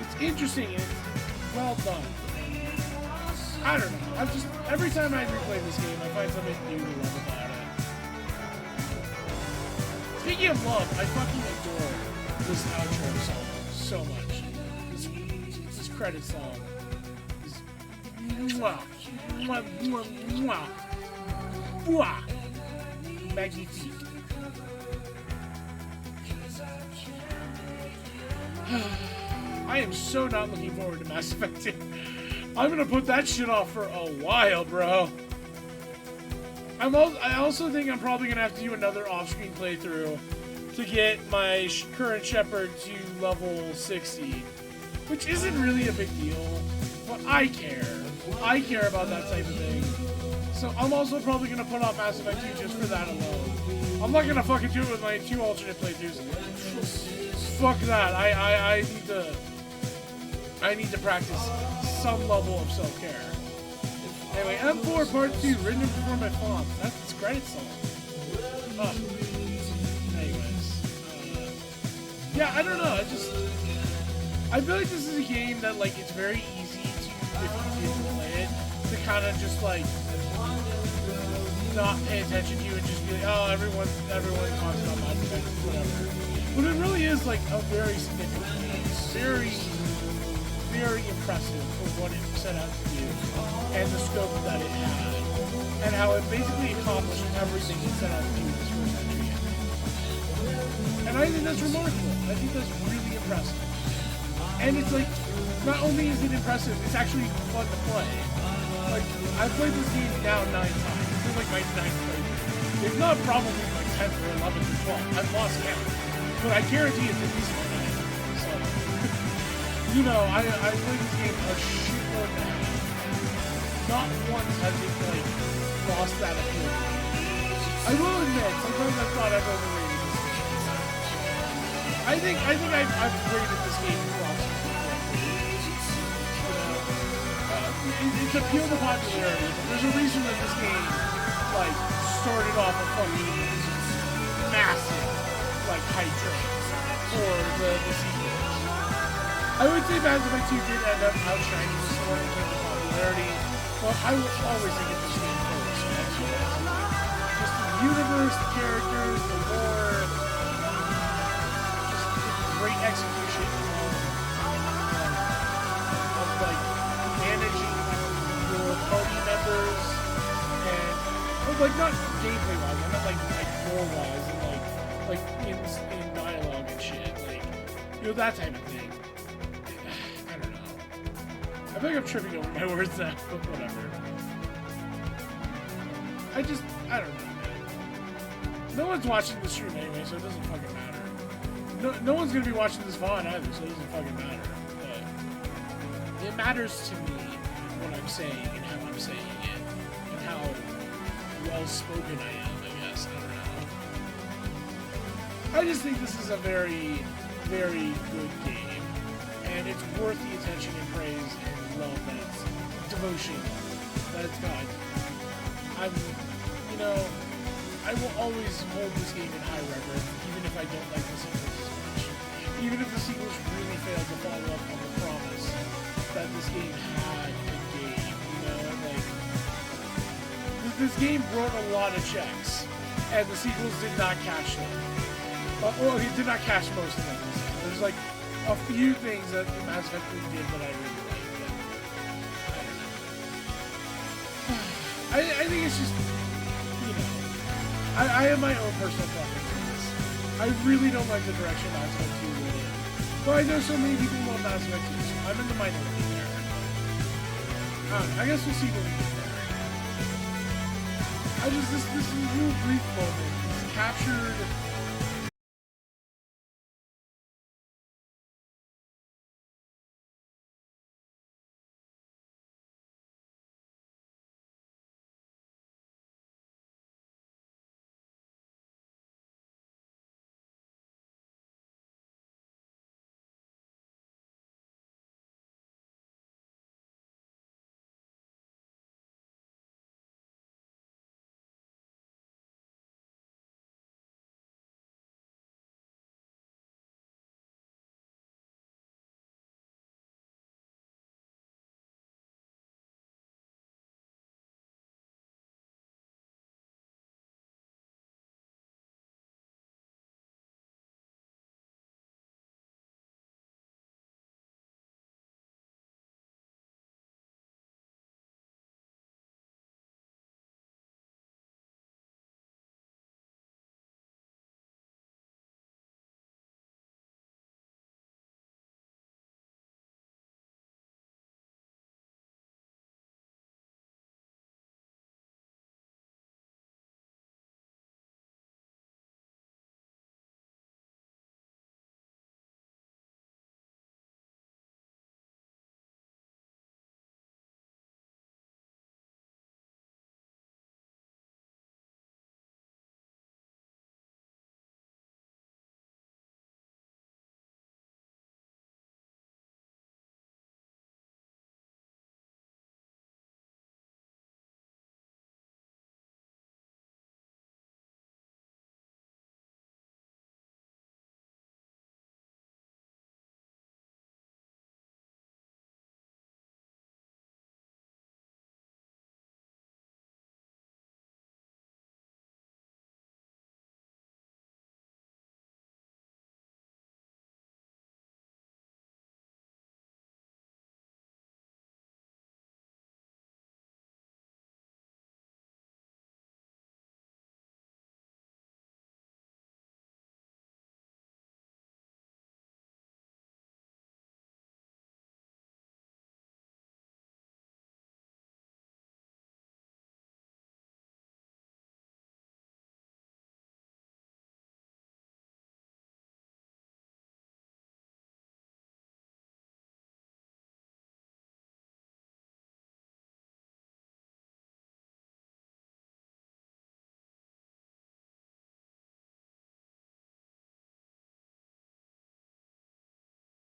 It's interesting and it's well done. I don't know. Every time I replay this game, I find something new to love about it. Speaking of love, I fucking adore this outro song so much. This credit song. Mwah, mwah, mwah, mwah. Mwah. Magnifique. I am so not looking forward to Mass Effect 2. I'm gonna put that shit off for a while, bro. I also think I'm probably gonna have to do another off-screen playthrough to get my current Shepard to level 60, which isn't really a big deal, but I care. I care about that type of thing. So I'm also probably gonna put off Mass Effect 2 just for that alone. I'm not gonna fucking do it with my 2 alternate playthroughs. Fuck that. I need to practice some level of self-care. Anyway, M4 Part 2, written before my font. That's a credit song. Anyways. Yeah, I don't know. I feel like this is a game that, like, it's very easy to, if you didn't play it, to kind of just, like, not pay attention to you and just be like, oh, everyone talks about Mass Effect, whatever. But it really is, like, a very significant game. Very, very impressive for what it set out to do and the scope that it had and how it basically accomplished everything it set out to do in this first entry. And I think that's remarkable. I think that's really impressive. And it's like, not only is it impressive, it's actually fun to play. Like, I've played this game now 9 times. This is like my 9th playthrough. If not probably my 10th or 11th or 12th. I've lost count. But I guarantee it's at least my 9th. So, you know, I played this game a shitload now. Not once has it, like, lost that appeal. I will admit, sometimes I thought I've overrated this game. I think I've rated this game approximately correctly. You know, it's appeal to popularity, but there's a reason that this game, like, started off a fucking massive, like, hype train for the sequels. I would say Mass Effect 2 did end up outshining this one in terms of popularity, but I will always think of this game first. Just the universe, the characters, the lore, just the great execution of like managing your party members and like not gameplay wise, I meant like lore wise and like in dialogue and shit, like you know that type of thing. I don't know. I feel like I'm tripping over my words now, but whatever. I don't know. No one's watching the stream anyway, so it doesn't fucking matter. No one's gonna be watching this VOD either, so it doesn't fucking matter. But it matters to me what I'm saying and how I'm saying it, and how well spoken I am, I guess. I don't know. I just think this is a very, very good game, and it's worth the attention and praise and love that it's devotion that it's got. I will always hold this game in high regard, even if I don't like the sequels as much. Even if the sequels really failed to follow up on the promise that this game had and gave, you know, like this game wrote a lot of checks, and the sequels did not cash them. Well, it did not cash most of them. There's like a few things that the Mass Effect 3 did that I really liked, but I don't know. I think it's just, you know, I have my own personal preference in this. I really don't like the direction Mass Effect 2 went in. But I know so many people love Mass Effect 2, so I'm in the minority there. I guess we'll see when we get there. This real brief moment is captured